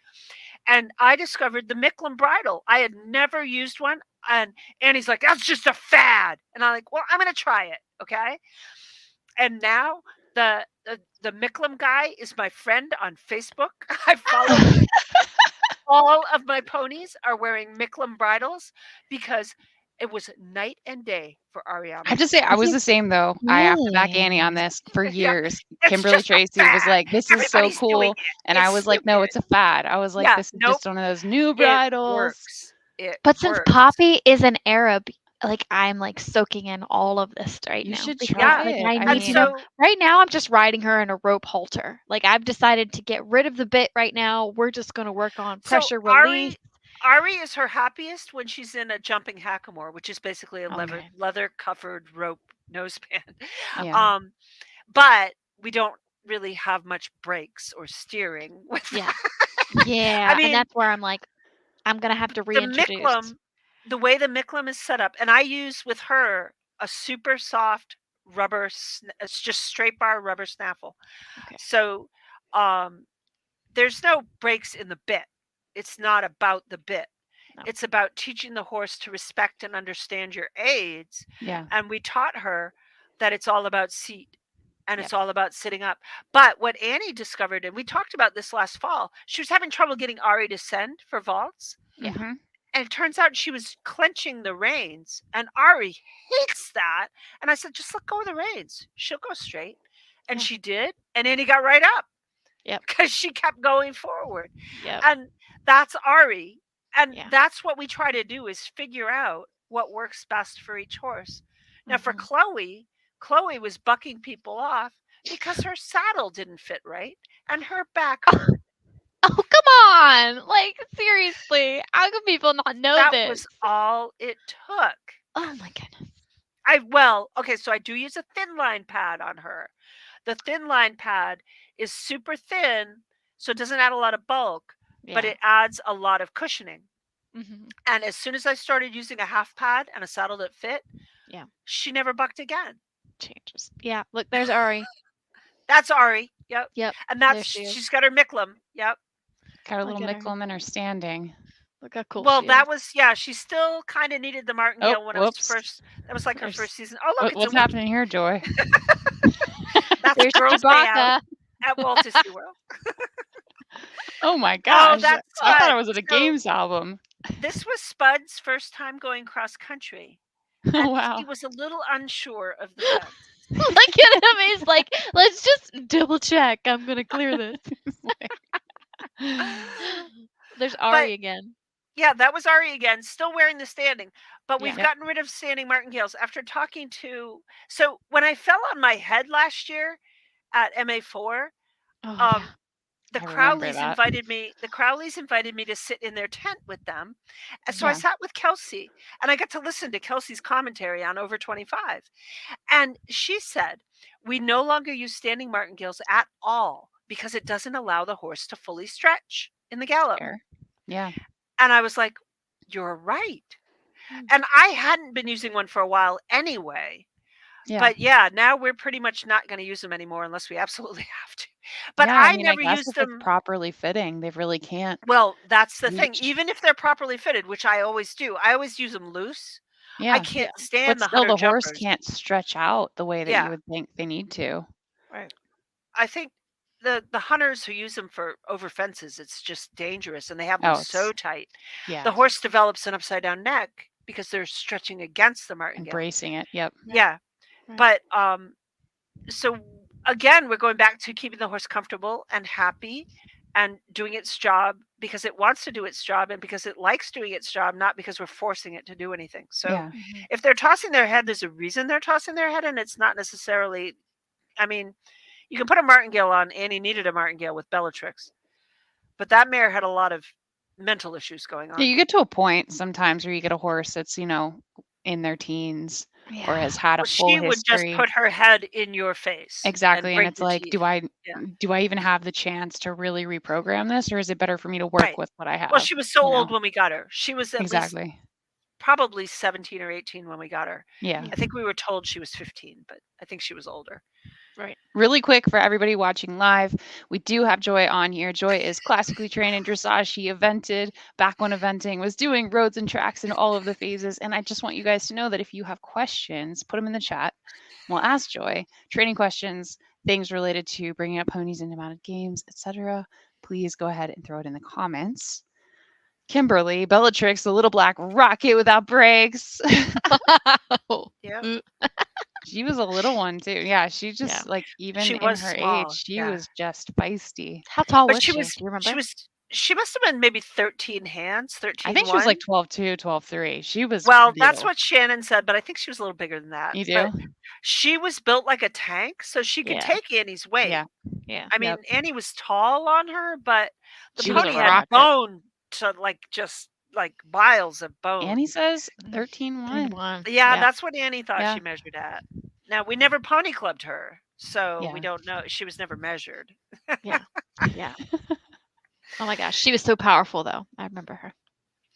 And I discovered the Micklem bridle. I had never used one. And Annie's like, that's just a fad. And I'm like, well, I'm going to try it. Okay. And now the Micklem guy is my friend on Facebook. I follow him. All of my ponies are wearing Micklem bridles because it was night and day for Ariana. I have to say, I was the same though. I have to back Annie on this for years. Kimberly Tracy was like, "This is so cool," and I was like, "No, it's a fad." I was like, "This is just one of those new bridles." But since Poppy is an Arab, like I'm like soaking in all of this right now. You should because, try like, it. I need to know. Right now, I'm just riding her in a rope halter. Like I've decided to get rid of the bit right now. We're just going to work on pressure release. Ari is her happiest when she's in a jumping hackamore, which is basically a leather covered rope noseband. Yeah. But we don't really have much brakes or steering with Yeah. Yeah. I mean, and that's where I'm like, I'm gonna have to reintroduce. The way the Micklem is set up, and I use with her a super soft rubber, it's just straight bar rubber snaffle. Okay. So there's no brakes in the bit. It's not about the bit. No. It's about teaching the horse to respect and understand your aids. Yeah. And we taught her that it's all about seat and it's all about sitting up. But what Annie discovered, and we talked about this last fall, she was having trouble getting Ari to send for vaults. Yeah. Mm-hmm. And it turns out she was clenching the reins, and Ari hates that. And I said, just let go of the reins. She'll go straight. And she did. And Annie got right up. Yep. Because she kept going forward. Yep. And that's Ari. And that's what we try to do is figure out what works best for each horse. Now for Chloe was bucking people off because her saddle didn't fit right and her back hurt. Oh, come on. Like, seriously. How can people not know this? That was all it took. Oh my goodness. So I do use a thin line pad on her. The thin line pad is super thin, so it doesn't add a lot of bulk, but it adds a lot of cushioning. Mm-hmm. And as soon as I started using a half pad and a saddle that fit, she never bucked again. Changes. Yeah, look, there's Ari. That's Ari. Yep. Yep. And that's she's got her Micklem. Yep. Got her little Micklem in her standing. Look how cool. Well, that was she still kind of needed the martingale when it was first. That was like her first season. Oh look, what's happening here, Joy? That's There's Girls Day Out at Walt Disney World. Oh my gosh! I thought it was at a So, games album. This was Spud's first time going cross country. Oh wow! He was a little unsure of the fence. Look at him. He's like, let's just double check. I'm gonna clear this. There's Ari again. Yeah, that was Ari again, still wearing the standing. But we've gotten rid of standing martingales after talking to. So when I fell on my head last year at MA4, the Crowleys invited me. The Crowleys invited me to sit in their tent with them, and so I sat with Kelsey, and I got to listen to Kelsey's commentary on Over 25. And she said, "We no longer use standing martingales at all because it doesn't allow the horse to fully stretch in the gallop." Yeah. And I was like, "You're right." And I hadn't been using one for a while anyway. Yeah. But now we're pretty much not going to use them anymore unless we absolutely have to. But I never used them properly fitting. They really can't. Well, that's the thing. Even if they're properly fitted, which I always do, I always use them loose. Yeah. I can't stand but the still, the horse jumpers. can't stretch out the way that you would think they need to. Right. I think the hunters who use them for over fences, it's just dangerous, and they have them Oh, so it's tight. yeah, The horse develops an upside down neck because they're stretching against the martingale. embracing it. Yep. Yeah, Right. but so again, we're going back to keeping the horse comfortable and happy and doing its job because it wants to do its job and because it likes doing its job, not because we're forcing it to do anything. So Yeah. Mhm. if they're tossing their head, there's a reason they're tossing their head, and it's not necessarily, I mean, you can put a martingale on. Annie needed a martingale with Bellatrix, but that mare had a lot of mental issues going Yeah, on. you get to a point sometimes where you get a horse that's, in their teens or Yeah. has had a Well, full she would just history. put her head in your face and Exactly. And break it's your like, teeth. do I Yeah, do I even have the chance to really reprogram this, or is it better for me to work right. with what I Well, have? she was so You know? old when we got her. She was at least Exactly. probably 17 or 18 when we got her. Yeah. I think we were told she was 15, but I think she was older. Right. Really quick for everybody watching live, we do have Joy on here. Joy is classically trained in dressage. She evented back when eventing was doing roads and tracks in all of the phases. And I just want you guys to know that if you have questions, put them in the chat. We'll ask Joy training questions, things related to bringing up ponies into mounted games, etc. Please go ahead and throw it in the comments. Kimberly, Bellatrix, the little black rocket without brakes. Yeah, She was a little one too. Yeah, she just like even she in was her small. age, she Yeah, was just feisty. How tall but was she? Do you remember? she must have been maybe 13 hands, I 13 think she was 1. like 12'2", 12'3". She was Well, that's little. what Shannon said, but I think she was a little bigger than that. You But do? she was built like a tank, so she could Yeah. take Annie's weight. Yeah. Yeah. I mean, Yep. Annie was tall on her, but the She was a pony had rocket. bone to just like miles of bone. Annie says 13'1". 1. Yeah, that's what Annie thought Yeah. she measured at. Now, we never pony clubbed her, so we Yeah. don't know. She was never measured. Yeah. Oh my gosh, she was so powerful though. I remember her.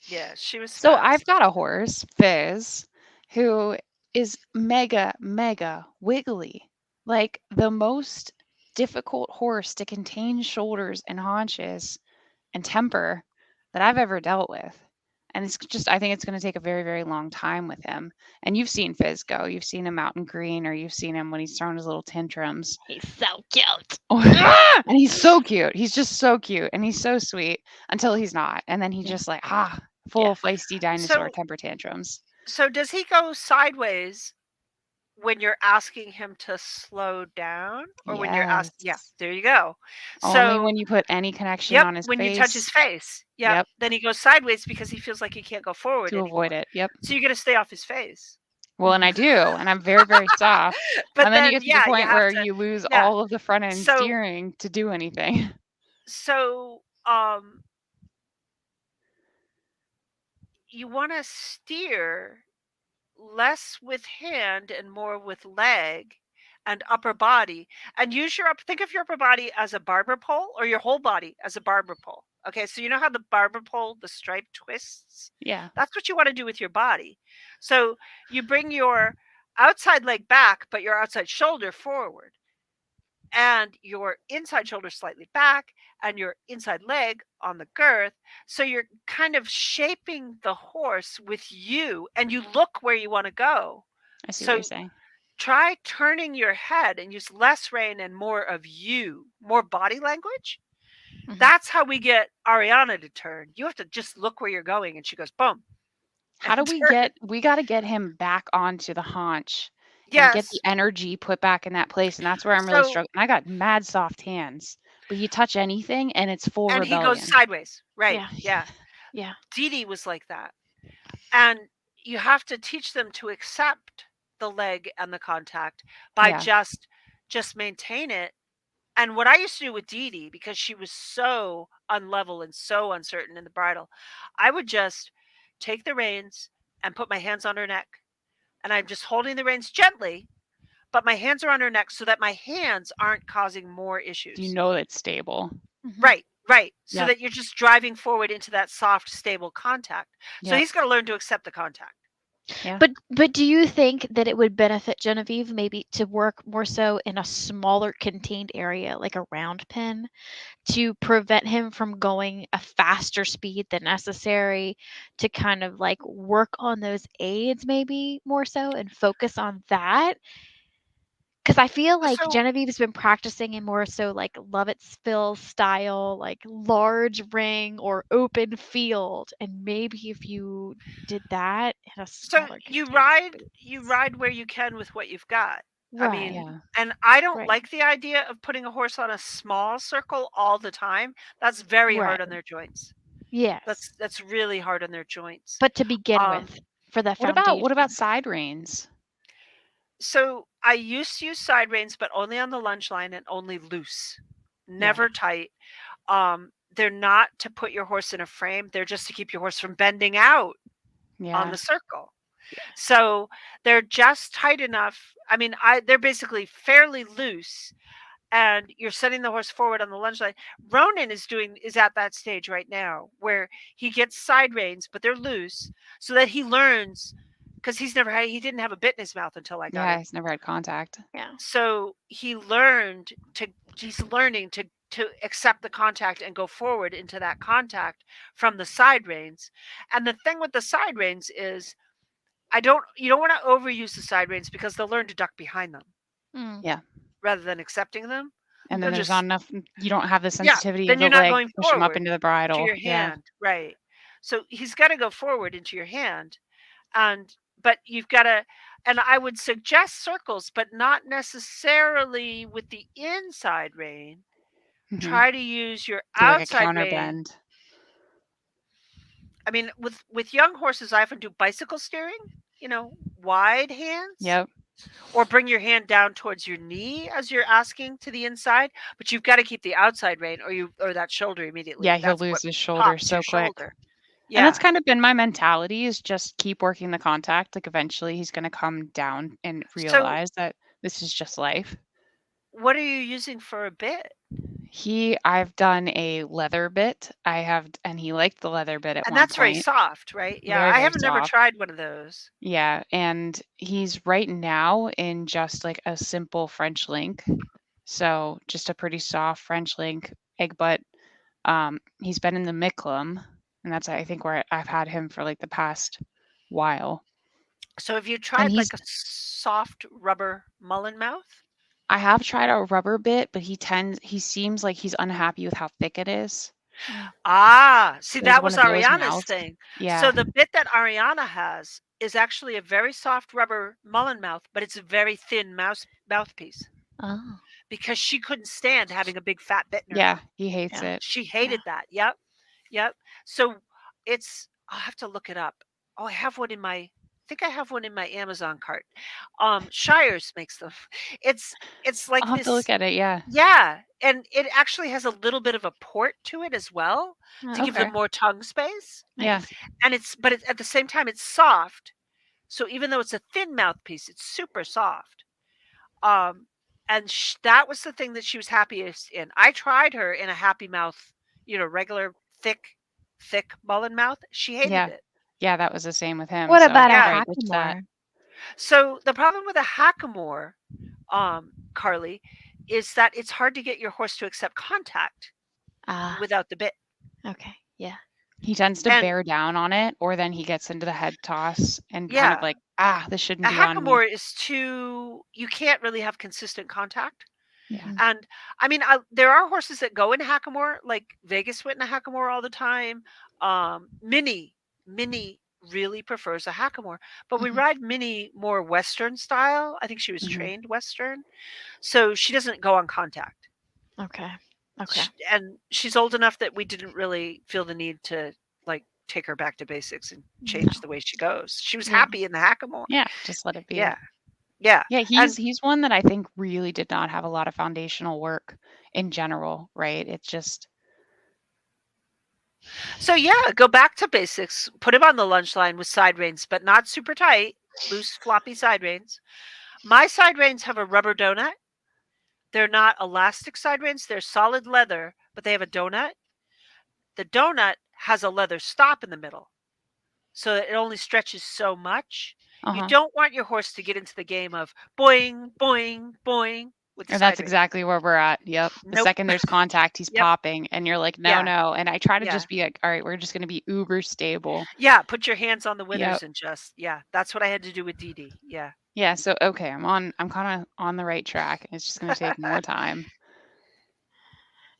Yeah, she was So fast. I've got a horse, Fizz, who is mega, mega wiggly. Like the most difficult horse to contain shoulders and haunches and temper that I've ever dealt with. And it's just, I think it's going to take a very, very long time with him. And you've seen Fizz go. You've seen him out in green, or you've seen him when he's throwing his little tantrums. He's so cute. And he's so cute. He's just so cute. And he's so sweet until he's not. And then he just like, full feisty dinosaur So- temper tantrums. So, does he go sideways when you're asking him to slow down, or when you're asking? Yeah, Yes. there you go. Only So, when you put any connection yep, on his when face you touch his face, yeah, Yep. then he goes sideways because he feels like he can't go forward to anymore. avoid it. Yep. So you got to stay off his face. Well, and I do. And I'm very, very soft. But And then you get to yeah, the point have where to, you lose yeah. all of the front end So- steering to do anything. So, you want to steer less with hand and more with leg and upper body, and use think of your upper body as a barber pole, or your whole body as a barber pole. Okay, so you know how the barber pole, the stripe twists? Yeah. That's what you want to do with your body. So you bring your outside leg back, but your outside shoulder forward, and your inside shoulder slightly back, and your inside leg on the girth. So you're kind of shaping the horse with you, and you look where you want to go. I see So- what you're saying. Try turning your head and use less rein and more of you, more body language. Mhm. That's how we get Ariana to turn. You have to just look where you're going, and she goes, boom. How do and we turn. we got to get him back onto the haunch and Yes. get the energy put back in that place. And that's where I'm really So- struggling. I got mad soft hands, but you touch anything and it's full And rebellion. he goes sideways. Right. Yeah. Yeah. Yeah. Dee Dee was like that. And you have to teach them to accept the leg and the contact by Yeah. just maintain it. And what I used to do with Dee Dee, because she was so unlevel and so uncertain in the bridle, I would just take the reins and put my hands on her neck. And I'm just holding the reins gently, but my hands are on her neck so that my hands aren't causing more issues. You know it's stable. Mhm. Right. So Yep. that you're just driving forward into that soft, stable contact. So Yep. he's got to learn to accept the contact. But do you think that it would benefit Genevieve maybe to work more so in a smaller contained area, like a round pin, to prevent him from going a faster speed than necessary, to kind of like work on those aids maybe more so and focus on that? Because I feel like So Genevieve's been practicing in more so like Lovettsville style, like large ring or open field. And maybe if you did that in a smaller you contained ride space. where you can with what you've got. I Right. mean, Yeah. and I don't Right. like the idea of putting a horse on a small circle all the time. That's very hard Right. on their joints. Yes. That's really hard on their joints. But to begin Um, with, for the What foundation. about side reins? so I used to use side reins, but only on the lunge line and only loose, never Yeah. tight. They're not to put your horse in a frame. They're just to keep your horse from bending out on Yeah. the circle. So they're just tight enough. I mean, they're basically fairly loose, and you're setting the horse forward on the lunge line. Ronan is at that stage right now where he gets side reins, but they're loose, so that he learns, because he didn't have a bit in his mouth until I got Yeah, him. he's never had contact. Yeah. So he's learning to accept the contact and go forward into that contact from the side reins. And the thing with the side reins is you don't want to overuse the side reins, because they'll learn to duck behind them Mm. Yeah. rather than accepting them. And then They'll there's not just enough, you don't have the Yeah, sensitivity of then the you're not leg going to push him up forward into the to bridle. your Yeah. hand, right? So he's got to go forward into your hand, but you've got to. And I would suggest circles, but not necessarily with the inside rein. Mhm. Try to use your Do like a outside counter rein. bend. I mean, with young horses, I often do bicycle steering. Wide hands. Yep. Or bring your hand down towards your knee as you're asking to the inside, but you've got to keep the outside rein, or that shoulder immediately. Yeah, he'll That's lose what his shoulder pops your so quick. shoulder. And that's Yeah. kind of been my mentality, is just keep working the contact. Like eventually he's going to come down and So realize that this is just life. what are you using for a bit? I've done a leather bit. And he liked the leather bit at And one that's very point. soft, right? Yeah, Very, I very haven't never soft. tried one of those. Yeah. And he's right now in just like a simple French link. So just a pretty soft French link egg butt. He's been in the Micklem, and that's I think where I've had him for like the past while. So have you And tried like a soft rubber mullen mouth? I have tried a rubber bit, but he seems like he's unhappy with how thick it is. See, It was that one was of those Ariana's mouths. thing. Yeah. So the bit that Ariana has is actually a very soft rubber mullen mouth, but it's a very thin mouthpiece, Oh. because she couldn't stand having a big fat bit in her Yeah, mouth. he hates Yeah. it. She hated that. Yep. So I'll have to look it up. Oh, I think I have one in my Amazon cart. Shire's makes them. It's like I'll have to look this. at it. Yeah. Yeah, and it actually has a little bit of a port to it as well, to give Okay. them more tongue space. Yeah. And at the same time, it's soft. So even though it's a thin mouthpiece, it's super soft. And that was the thing that she was happiest in. I tried her in a happy mouth, regular thick mullen mouth. She hated Yeah. it. Yeah, that was the same with him. What So about a Yeah. right, ditch that. hackamore? So the problem with a hackamore, Carly, is that it's hard to get your horse to accept contact Ah. without the bit. Okay. Yeah. He tends to And bear down on it, or then he gets into the head toss and kind yeah, of like, this shouldn't a be on me. hackamore is you can't really have consistent contact. Yeah. Mm. And I mean, there are horses that go in hackamore, like Vegas went in a hackamore all the time. Minnie really prefers a hackamore, but we Mhm. ride Minnie more Western style. I think she was Mhm. trained Western, so she doesn't go on contact. Okay. Okay. And she's old enough that we didn't really feel the need to like take her back to basics and change the way she goes. She was Yeah. happy in the hackamore. Yeah, just let it be. Yeah. Yeah, And he's one that I think really did not have a lot of foundational work in general, right? It's just so yeah, go back to basics. Put him on the lunge line with side reins, but not super tight, loose, floppy side reins. My side reins have a rubber donut. They're not elastic side reins. They're solid leather, but they have a donut. The donut has a leather stop in the middle, so it only stretches so much. You don't want your horse to get into the game of boing, boing, boing with the And side that's reins. exactly where we're at. Yep. The Nope. second there's contact, he's Yep. popping, and you're like, no, Yeah. no. And I try to Yeah. just be like, all right, we're just going to be uber stable. Yeah, put your hands on the withers Yep. and just that's what I had to do with Dee Dee. Yeah. Yeah, so okay, I'm kind of on the right track. It's just going to take more time.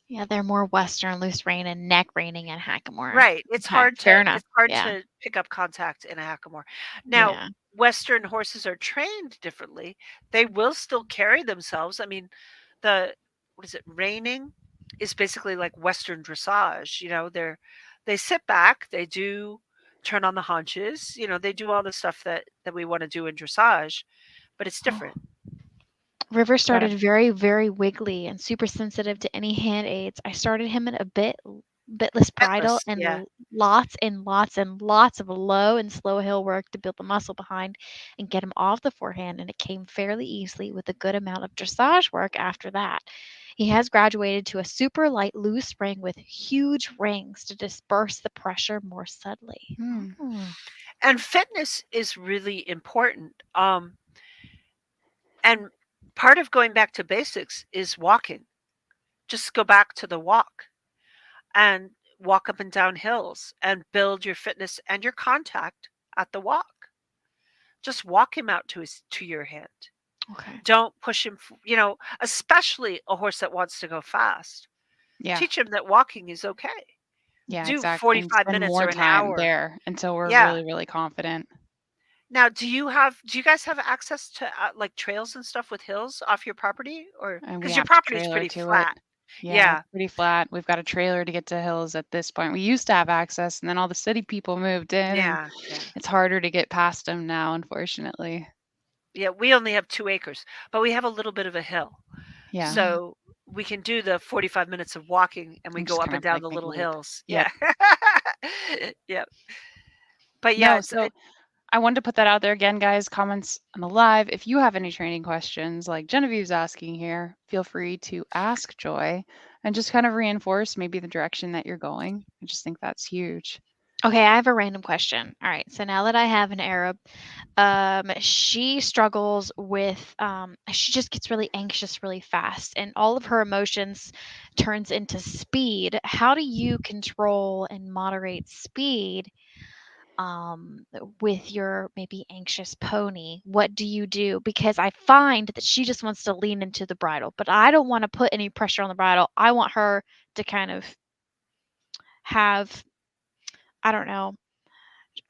Yeah, they're more Western, loose rein and neck reining in Hackamore. Right. It's Okay, hard fair to enough. it's hard Yeah. to pick up contact in a hackamore. Now, Yeah. Western horses are trained differently. They will still carry themselves. I mean, the what is it? Reining is basically like Western dressage. They sit back. They do turn on the haunches. They do all the stuff that we want to do in dressage, but it's different. River Got started it. very, very wiggly and super sensitive to any hand aids. I started him in a bitless bridle Atlas, and yeah. lots and lots and lots of low and slow hill work to build the muscle behind and get him off the forehand, and it came fairly easily with a good amount of dressage work after that. He has graduated to a super light loose spring with huge rings to disperse the pressure more subtly. Hmm. Oh. And fitness is really important. And part of going back to basics is walking. Just go back to the walk and walk up and down hills and build your fitness and your contact at the walk. Just walk him out to your hand. Okay. Don't push him, especially a horse that wants to go fast. Yeah. Teach him that walking is okay. Yeah, Do exactly. And 45 spend minutes more or an time hour. there until we're Yeah. really, really confident. Now, do you guys have access to like trails and stuff with hills off your property, or And we because your have to property is trailer pretty to it. flat? Yeah, Yeah. it's pretty flat. We've got a trailer to get to hills at this point. We used to have access, and then all the city people moved in, and Yeah. Yeah. it's harder to get past them now, unfortunately. Yeah, we only have 2 acres, but we have a little bit of a hill. Yeah. So we can do the 45 minutes of walking and we And go just up kind and of down like the make a little loop. hills. Yep. Yeah. Yep. But yeah, No, so I wanted to put that out there again, guys. Comments on the live. If you have any training questions like Genevieve's asking here, feel free to ask Joy and just kind of reinforce maybe the direction that you're going. I just think that's huge. Okay, I have a random question. All right, so now that I have an Arab, she struggles with, she just gets really anxious really fast, and all of her emotions turns into speed. How do you control and moderate speed with your maybe anxious pony? What do you do? Because I find that she just wants to lean into the bridle, but I don't want to put any pressure on the bridle. I want her to kind of have, I don't know,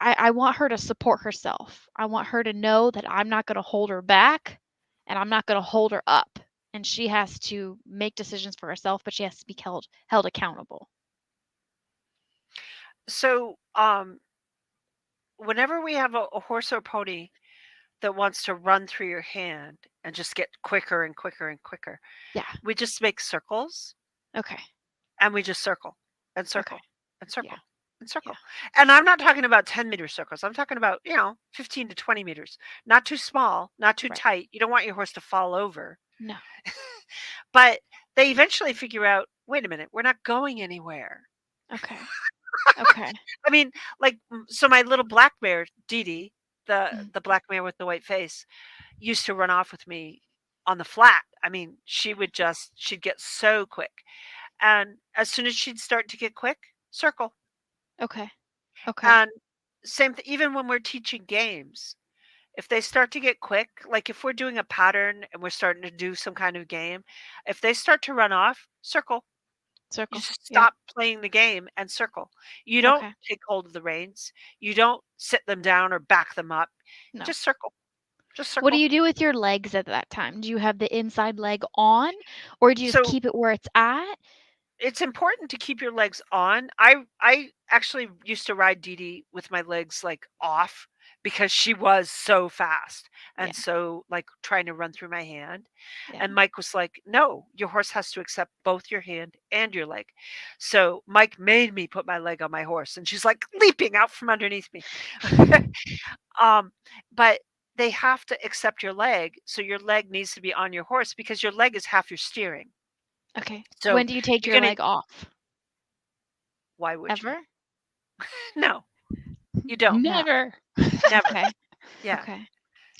I want her to support herself. I want her to know that I'm not going to hold her back and I'm not going to hold her up. And she has to make decisions for herself, but she has to be held accountable. so whenever we have a horse or pony that wants to run through your hand and just get quicker and quicker and quicker, Yeah. we just make circles Okay. and we just circle and Okay. circle and Yeah. circle and circle. And I'm not talking about 10-meter circles. I'm talking about, 15 to 20 meters. Not too small, not too Right. tight. You don't want your horse to fall over. No. But they eventually figure out, wait a minute, we're not going anywhere. Okay. Okay. I mean, like, so my little black mare, Dee Dee, Mm. the black mare with the white face, used to run off with me on the flat. I mean, she'd get so quick. And as soon as she'd start to get quick, circle. Okay. Okay. And same thing, even when we're teaching games, if they start to get quick, like if we're doing a pattern and we're starting to do some kind of game, if they start to run off, circle. You Circle. just Yeah. stop playing the game and circle. You don't Okay. take hold of the reins. You don't sit them down or back them up. No. Just circle. Just circle. What do you do with your legs at that time? Do you have the inside leg on, or do you just So keep it where it's at? it's important to keep your legs on. I actually used to ride Dee Dee with my legs like off because she was so fast Yeah. and so like trying to run through my hand. Yeah. And Mike was like, "No, your horse has to accept both your hand and your leg." So Mike made me put my leg on my horse, and she's like leaping out from underneath me. But they have to accept your leg, so your leg needs to be on your horse because your leg is half your steering. Okay. So When do you take you're your gonna. leg off? Why would you? Ever? No, you don't. No. Never. Never. Okay. Yeah. Okay.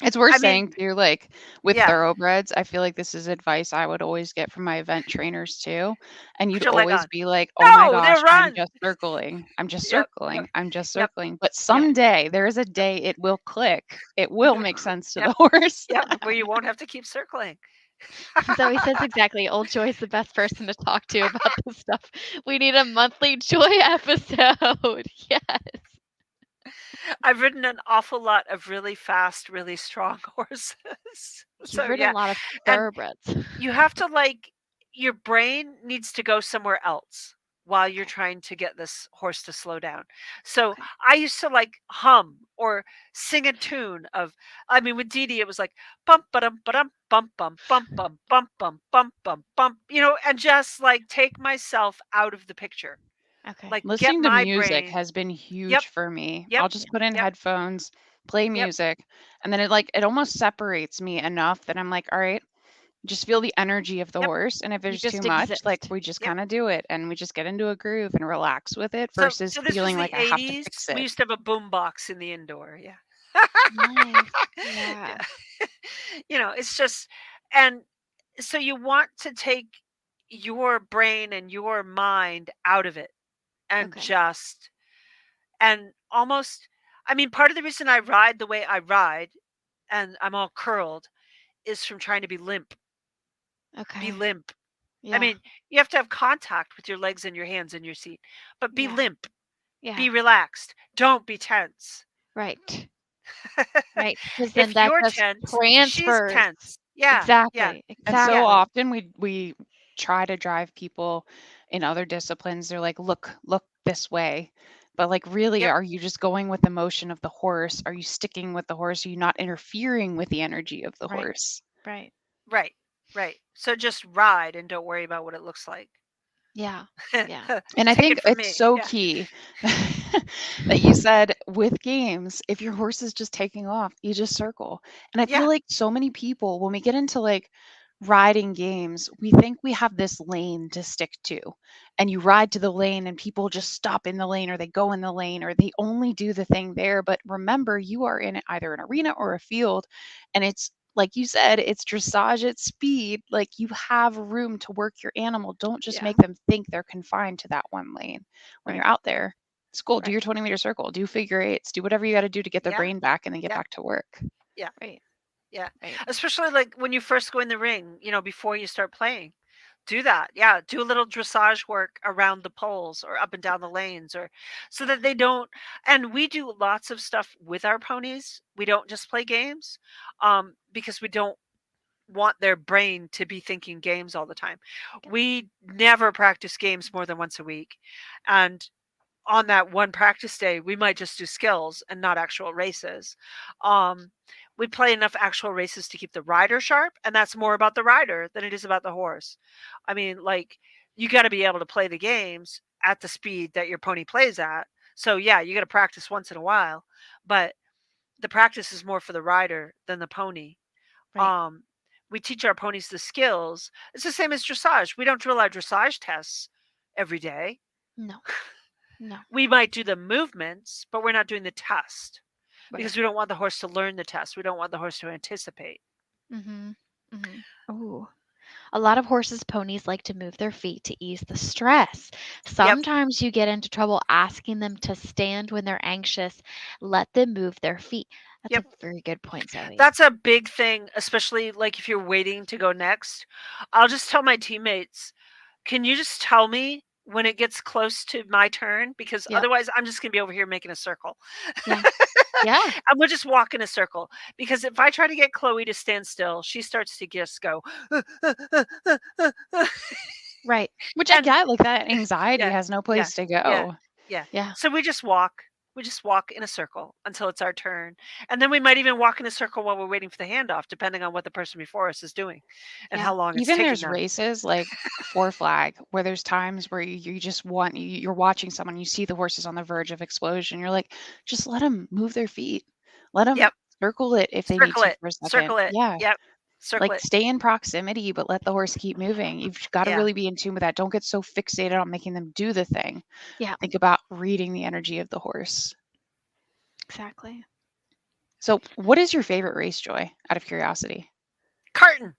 It's worth I mean, saying too, like with yeah, thoroughbreds, I feel like this is advice I would always get from my event trainers too. And put you'd your leg always on. be like, oh my No, they'll gosh, I'm run. just circling. I'm just Yep, yep, circling. I'm just yep, circling. But yep, someday there is a yep, day it will click. It will make sense to yep, the horse. yep. Where you won't have to keep circling. Zoe says exactly. Old Joy's the best person to talk to about this stuff. We need a monthly Joy episode. Yes. I've ridden an awful lot of really fast, really strong horses. You've So ridden a yeah, lot of and thoroughbreds. you have to like your brain needs to go somewhere else while you're Okay. trying to get this horse to slow down. So Okay. I used to like hum or sing a tune of I mean with Dee Dee it was like bump ba-dum bump bump bump bump bump bump bump bump bump, you know, and just like take myself out of the picture. Okay. Like get Listening to my music brain. has been Yep, huge for me. yep, I'll just put in yep, headphones, play yep, music, and then it almost separates me enough that I'm like, all right, just feel the energy of the yep, horse. And if You there's too just much, like exist. we just yep. kind of do it and we just get into a groove and relax with it So versus so this was feeling the like I have to 80s. fix We it. used to have a boom box in the indoor. Yeah. Nice. Yeah. Yeah. You know, it's just and so you want to take your brain and your mind out of it and Okay. just and almost I mean part of the reason I ride the way I ride and I'm all curled is from trying to be limp. Be Okay. limp. I Yeah. mean, you have to have contact with your legs and your hands in your seat, but be Yeah. limp. Yeah. Be relaxed. Don't be tense. Right. Right. Because then If that you're just tense, she's transfers. tense. Yeah, yeah, Exactly. And so yeah, Exactly. often we try to drive people in other disciplines. They're like, look this way. But like really, yep, are you just going with the motion of the horse? Are you sticking with the horse? Are you not interfering with the energy of the Right. horse? Right. right, right. So just ride and don't worry about what it looks like. Yeah. Yeah. And I Take think it from it's me. so Yeah, key that you said with games, if your horse is just taking off, you just circle. And I feel yeah, like so many people, when we get into like riding games, we think we have this lane to stick to. And you ride to the lane and people just stop in the lane or they go in the lane or they only do the thing there. But remember, you are in either an arena or a field. And it's like you said, it's dressage at speed. Like you have room to work your animal. Don't just Yeah. make them think they're confined to that one lane. When you're Right. out there, it's cool. Do Right. your 20-meter circle, do figure eights, do whatever you got to do to get their yeah, brain back and then get yeah, back to work. yeah, Right. yeah. Right. Especially like when you first go in the ring, you know, before you start playing. Do that. Yeah, do a little dressage work around the poles or up and down the lanes or so that they don't and we do lots of stuff with our ponies. We don't just play games because we don't want their brain to be thinking games all the time. We never practice games more than once a week. And on that one practice day, we might just do skills and not actual races. Um, we play enough actual races to keep the rider sharp, and that's more about the rider than it is about the horse. I mean, like, you got to be able to play the games at the speed that your pony plays at. So, yeah, you got to practice once in a while, but the practice is more for the rider than the pony. Right. Um, we teach our ponies the skills. It's the same as dressage. We don't drill our dressage tests every day. No. No. We might do the movements, but we're not doing the test Right. because we don't want the horse to learn the test. We don't want the horse to anticipate. Mm-hmm. Mm-hmm. Ooh. A lot of horses' ponies like to move their feet to ease the stress. Yep. Sometimes you get into trouble asking them to stand when they're anxious. Let them move their feet. That's Yep. a very good point, Zoe. That's a big thing, especially like if you're waiting to go next. I'll just tell my teammates, can you just tell me when it gets close to my turn? Because Yep. otherwise I'm just going to be over here making a circle. Yeah. Yeah. And we'll just walk in a circle. Because if I try to get Chloe to stand still, she starts to just go. Right. Which I And get, like that anxiety yeah, has no yeah, place to yeah, go. yeah. Yeah. So we just walk. We just walk in a circle until it's our turn. And then we might even walk in a circle while we're waiting for the handoff, depending on what the person before us is doing and Yeah. how long it's Even taking there's them. races like four flag where there's times where you just want you're watching someone, you see the horses on the verge of explosion. You're like, just let them move their feet. Let them Yep. circle it if they need Circle to it. for a second. Circle it. Yeah. Yep. Circle Like it. stay in proximity, but let the horse keep moving. You've got to Yeah. really be in tune with that. Don't get so fixated on making them do the thing. Yeah. Think about reading the energy of the horse. Exactly. So, what is your favorite race, Joy? Out of curiosity. Carton.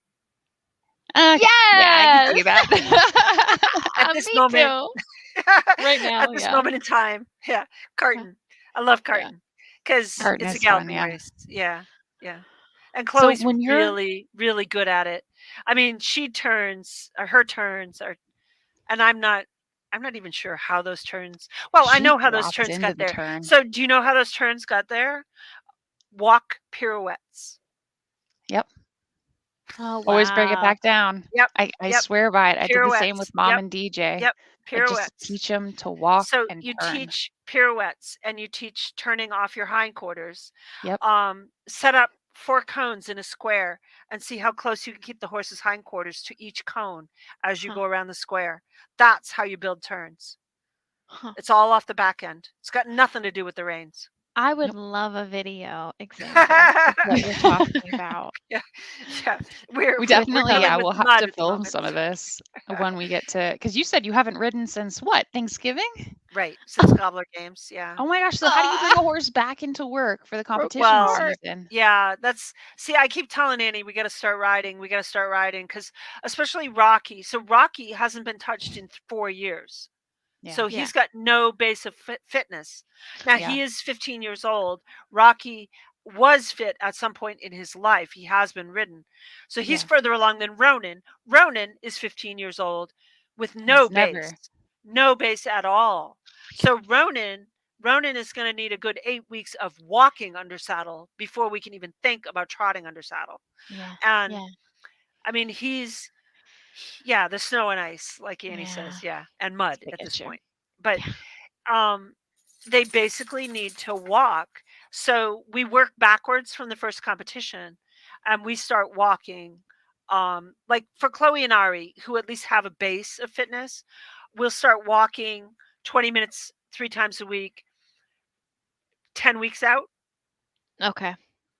Okay. Yeah, I can Yes. see that. At this Me moment. too. Right now, At this yeah. moment in time. Yeah. Carton. I love Yeah. carton because Carton it's a is fun, galloping yeah. race. Yeah. Yeah. And So Chloe's when you're really, really good at it. I mean, her turns are, and I'm not even sure how those turns. Well, I she know how those drops turns into got the there. turn. So, do you know how those turns got there? Walk pirouettes. Yep. Oh Always bring it wow. back down. Yep. I Yep. swear by it. I did the same with Pirouettes. Mom Yep. and DJ. Yep. I just Pirouettes. teach them to walk So and you turn. teach pirouettes and you teach turning off your hindquarters. Yep. Set up 4 cones in a square and see how close you can keep the horse's hindquarters to each cone as you Huh. go around the square. That's how you build turns. Huh. It's all off the back end. It's got nothing to do with the reins. I would Yep. love a video example of what you're talking about. Yeah, yeah. We're We we're definitely, dealing yeah, with we'll have mud to at the film moment. some of this when we get to, because you said you haven't ridden since what, Thanksgiving? Right, since Gobbler Games, yeah. Oh my gosh, so how do you bring a horse back into work for the Broke my competition Well, heart. season? yeah, see, I keep telling Annie we got to start riding. We got to start riding because, especially Rocky. So Rocky hasn't been touched in 4 years. Yeah. So Yeah. he's got no base of fitness. Now Yeah. he is 15 years old. Rocky was fit at some point in his life. He has been ridden. So he's Yeah. further along than Ronan. Ronan is 15 years old with no He's never. base. No base at all. So Ronan is going to need a good 8 weeks of walking under saddle before we can even think about trotting under saddle. Yeah. And Yeah. I mean, yeah, the snow and ice, like Annie Yeah. says, yeah, and mud I at get this you. point. But Yeah. they basically need to walk. So we work backwards from the first competition and we start walking. Like for Chloe and Ari, who at least have a base of fitness, we'll start walking 20 minutes 3 times a week, 10 weeks out. Okay.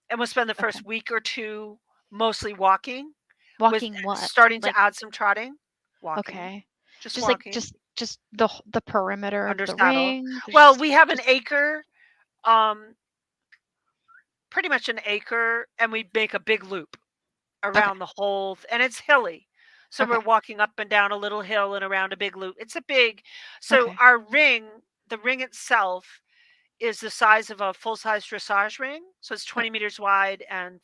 And we'll spend the Okay. first week or 2 mostly walking with Walking what? starting Like to add some trotting. Walking. okay. Just Just like walking just the perimeter of under the saddle. ring. Well, Just we have an just acre, pretty much an acre, and we make a big loop okay. around the whole, and it's hilly. So we're Okay. walking up and down a little hill and around a big loop. It's a big, so Okay. our ring, the ring itself is the size of a full-size dressage ring. So it's 20 meters wide and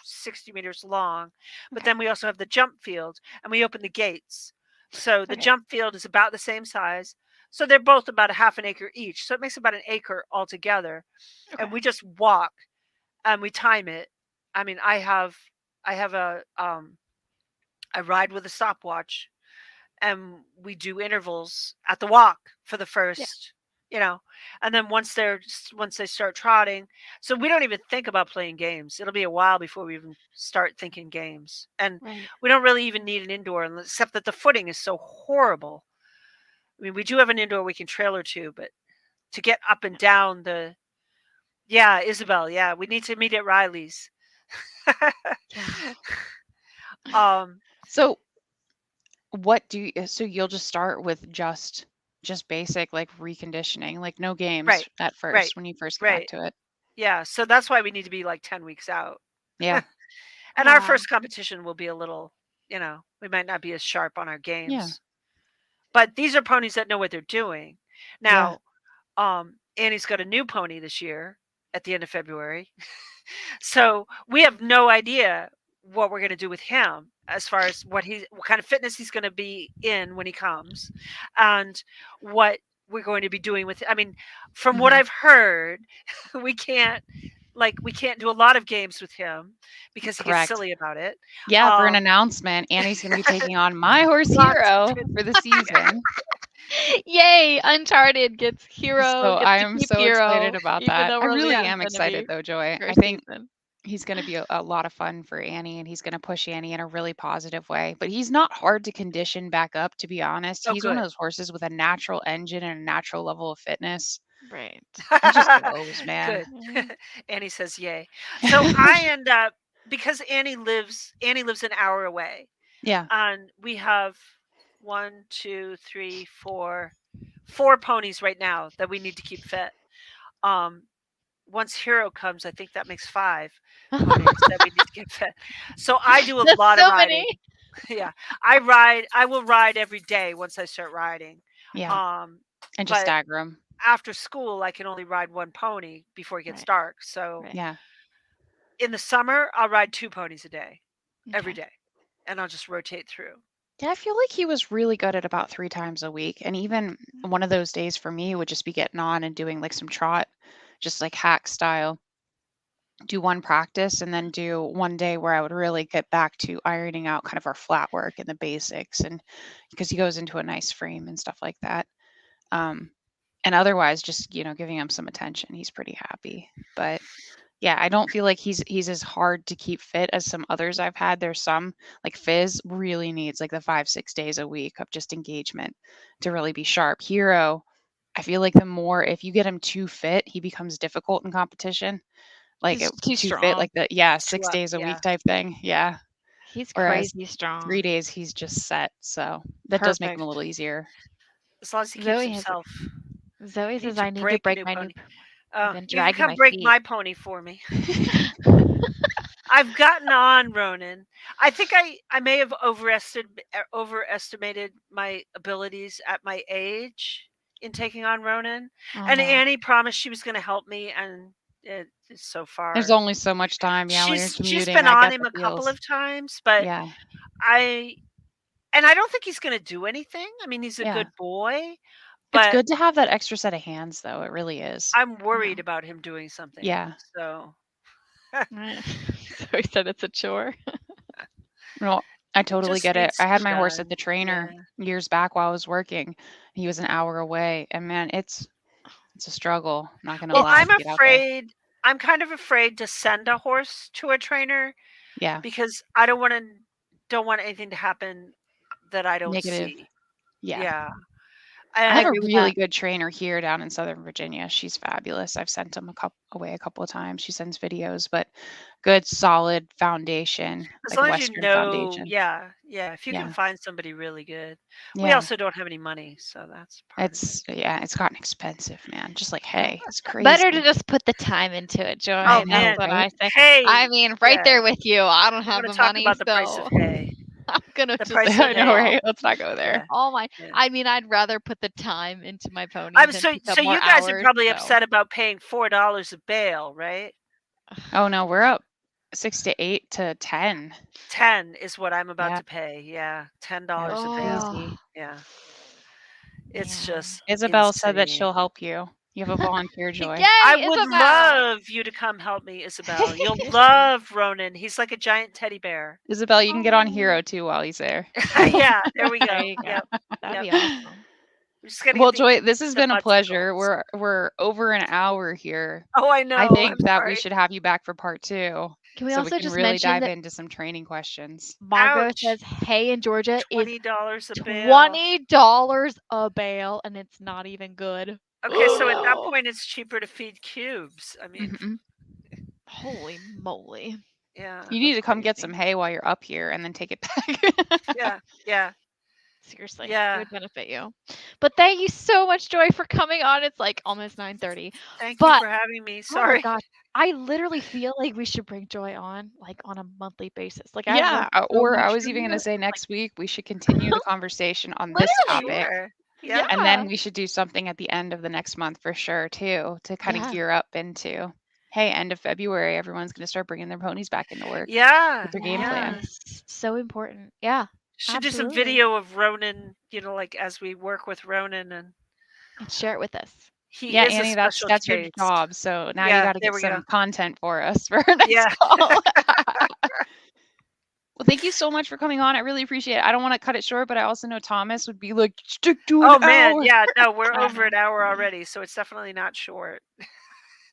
60 meters long. But Okay. then we also have the jump field and we open the gates. So the Okay. jump field is about the same size. So they're both about a half an acre each. So it makes about an acre altogether. Okay. And we just walk and we time it. I mean, I have I ride with a stopwatch and we do intervals at the walk for the Yeah. first, and then once they start trotting, so we don't even think about playing games. It'll be a while before we even start thinking games, and Right. we don't really even need an indoor except that the footing is so horrible. I mean, we do have an indoor we can trailer to, but to get up and down yeah, Isabel, yeah, we need to meet at Riley's. Yeah. um So what do you, so you'll just start with just basic like reconditioning, like no games right, at right, first when you first get back right. to it. Yeah, so that's why we need to be like 10 weeks out. Yeah. And our Wow. first competition will be a little, we might not be as sharp on our Yeah. games. But these are ponies that know what they're doing. Yeah. Now, Annie's got a new pony this year at the end of February. So we have no idea what we're going to do with him as far as what kind of fitness he's going to be in when he comes and what we're going to be doing with, I mean, from what Mhm. I've heard, we can't do a lot of games with him because he gets Correct. silly about it. Yeah, for an Um, announcement, Annie's going to be taking on my horse lots of Hero tricks. for the season. Yay! Uncharted gets Hero So gets I to am keep so Hero, excited about even that. though I we're only really at am excited Infinity though, Joy. I first think season. he's going to be a lot of fun for Annie and he's going to push Annie in a really positive way. But he's not hard to condition back up, to be honest. Oh, He's one of good. those horses with a natural engine and a natural level of fitness. Right. He just goes, man. Good. Yeah. Annie says yay. So I end up, because Annie lives an hour away, Yeah. and we have 1, 2, 3, 4 ponies right now that we need to keep fit. Um, once Hero comes, I think that makes 5 ponies that we need to get fed. So I do a That's lot of so riding. many. Yeah, I will ride every day once I start riding. Yeah. Um, And just but stagger them. after school, I can only ride 1 pony before it gets Right. dark. So Right. Yeah. in the summer, I'll ride 2 ponies a day, every Okay. day, and I'll just rotate through. Yeah, I feel like he was really good at about 3 times a week. And even one of those days for me would just be getting on and doing like some trot, just like hack style. Do one practice and then do one day where I would really get back to ironing out kind of our flat work and the basics, and because he goes into a nice frame and stuff like that. And otherwise just, giving him some attention. He's pretty happy. But yeah, I don't feel like he's as hard to keep fit as some others I've had. There's some like Fizz really needs like the 5-6 days a week of just engagement to really be sharp. Hero, I feel like the more if you get him too fit, he becomes difficult in competition. Like He's too too fit, strong. like the Too 6 up, days a yeah. week type thing. Yeah. He's Whereas crazy 3 strong. days he's just set. So that does make him Perfect. a little easier. As long as he keeps Zoe has himself. Zoe Need says to I need to break a break new my pony. new Oh, been you can dragging come my break feet. my pony for me. I've gotten on Ronan. I think I may have overestimated my abilities at my age in taking on Ronan. Oh, And no. Annie promised she was going to help me, and so far There's only so much time, yeah, when you're she's commuting. been I on get him the a couple feels. of times, but Yeah. I don't think he's going to do anything. I mean, he's a Yeah. good boy, It's but good to have that extra set of hands though. It really is. I'm worried about him doing something. Yeah. So Right. Zoe said it's a chore. No, I it totally just get it. needs I to had be my horse at done. the trainer Yeah. years back while I was working. He was an hour away, and man, it's a struggle. Not gonna Well, lie. I'm To get out there. afraid. I'm kind of afraid to send a horse to a trainer Yeah. because I don't want anything to happen that I don't Negative. see. Yeah. Yeah. I I have a agree with really that. good trainer here down in Southern Virginia. She's fabulous. I've sent him away a couple of times. She sends videos, but good, solid foundation, As like long as you Western know, foundation. yeah, if you can Yeah. find somebody really good. We Yeah. also don't have any money, so that's part of it. It's gotten expensive, man. Just like, hey, it's Better to crazy. just put the time into it, Joy. I That's know, what right? I say. Hay. I mean, right Yeah. there with you. I don't You have want the to talk money, about the price of so hay? I'm gonna The just price I of know, hay. right? Let's not go there. Yeah. all my. Yeah. I mean, I'd rather put the time into my ponies I'm and so pick up so more you guys are hours. probably So upset about paying $4 a bale, right? Oh no, we're up 6 to 8 to 10. 10 is what I'm about Yeah. to pay. Yeah, $10 Yeah, a it's bale. crazy. oh Yeah, it's man, just Isabel said that insane. she'll help you. You have a volunteer, Joy. I yay, would Isabel! love you to come help me, Isabel. You'll love Ronan. He's like a giant teddy bear. Isabel, you can get on Oh, Hero too while he's there. Yeah, there we there go. you go. Yep, That'd yep. be awesome. We just gotta Well, get Joy, this has the been a butts pleasure. goals. We're over an hour here. Oh, I I know. think I'm that we sorry. should have you back for part 2 Can we so we also can just really mention dive that into some training questions. Margot Ouch. says hay in Georgia is $20 a bale. $20 a bale, and it's not even good. Okay, so at that No. point, it's cheaper to feed cubes. I mean, Mhm. Holy moly. yeah, You need to come get crazy. some hay while you're up here and then take it back. yeah, yeah, Seriously, it yeah. would benefit you. But thank you so much, Joy, for coming on. It's like almost 9:30. Thank you But for having me. oh my Sorry. gosh, I literally feel like we should bring Joy on like on a monthly basis. Like I Yeah, learned so or I much was from even going you. to say next week we should continue the conversation on this Literally. topic. Sure. Yeah. And then we should do something at the end of the next month for sure, too, to kind of Yeah. gear up into, hey, end of February, everyone's going to start bringing their ponies back into work Yeah. with their game plan. Yes. So important. Yeah. Should do some Absolutely. video of Ronan, like as we work with Ronan, and And share it with us. he Yeah, is Annie, a that's special your case. job. So now you Yeah, got to there get we some go. content for us for our next Yeah. call. Well, thank you so much for coming on. I really appreciate it. I don't want to cut it short, but I also know Thomas would be like, stick to an Oh man, hour. yeah, no, we're I over know. an hour already, so it's definitely not short.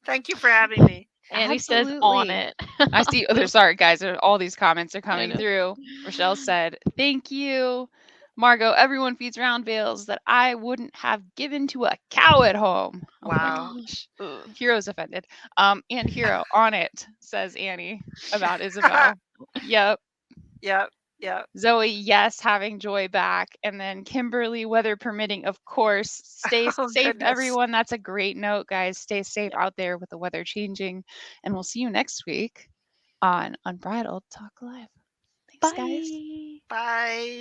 Thank you for having me. Annie says on Absolutely. it. I see. Oh, sorry, guys. All these comments are I coming know. through. Rochelle said, thank you. Margot, everyone feeds round bales that I wouldn't have given to a cow at home. Oh my Wow. gosh. Hero's offended. And Hero on it, says Annie about Isabel. Yep. Yep. Yeah. Zoe, yes, having Joy back. And then Kimberly, weather permitting, of course. Stay Oh, safe, goodness. everyone. That's a great note, guys. Stay safe Yeah. out there with the weather changing. And we'll see you next week on Unbridled Talk Live. Thanks, guys. Bye. Bye.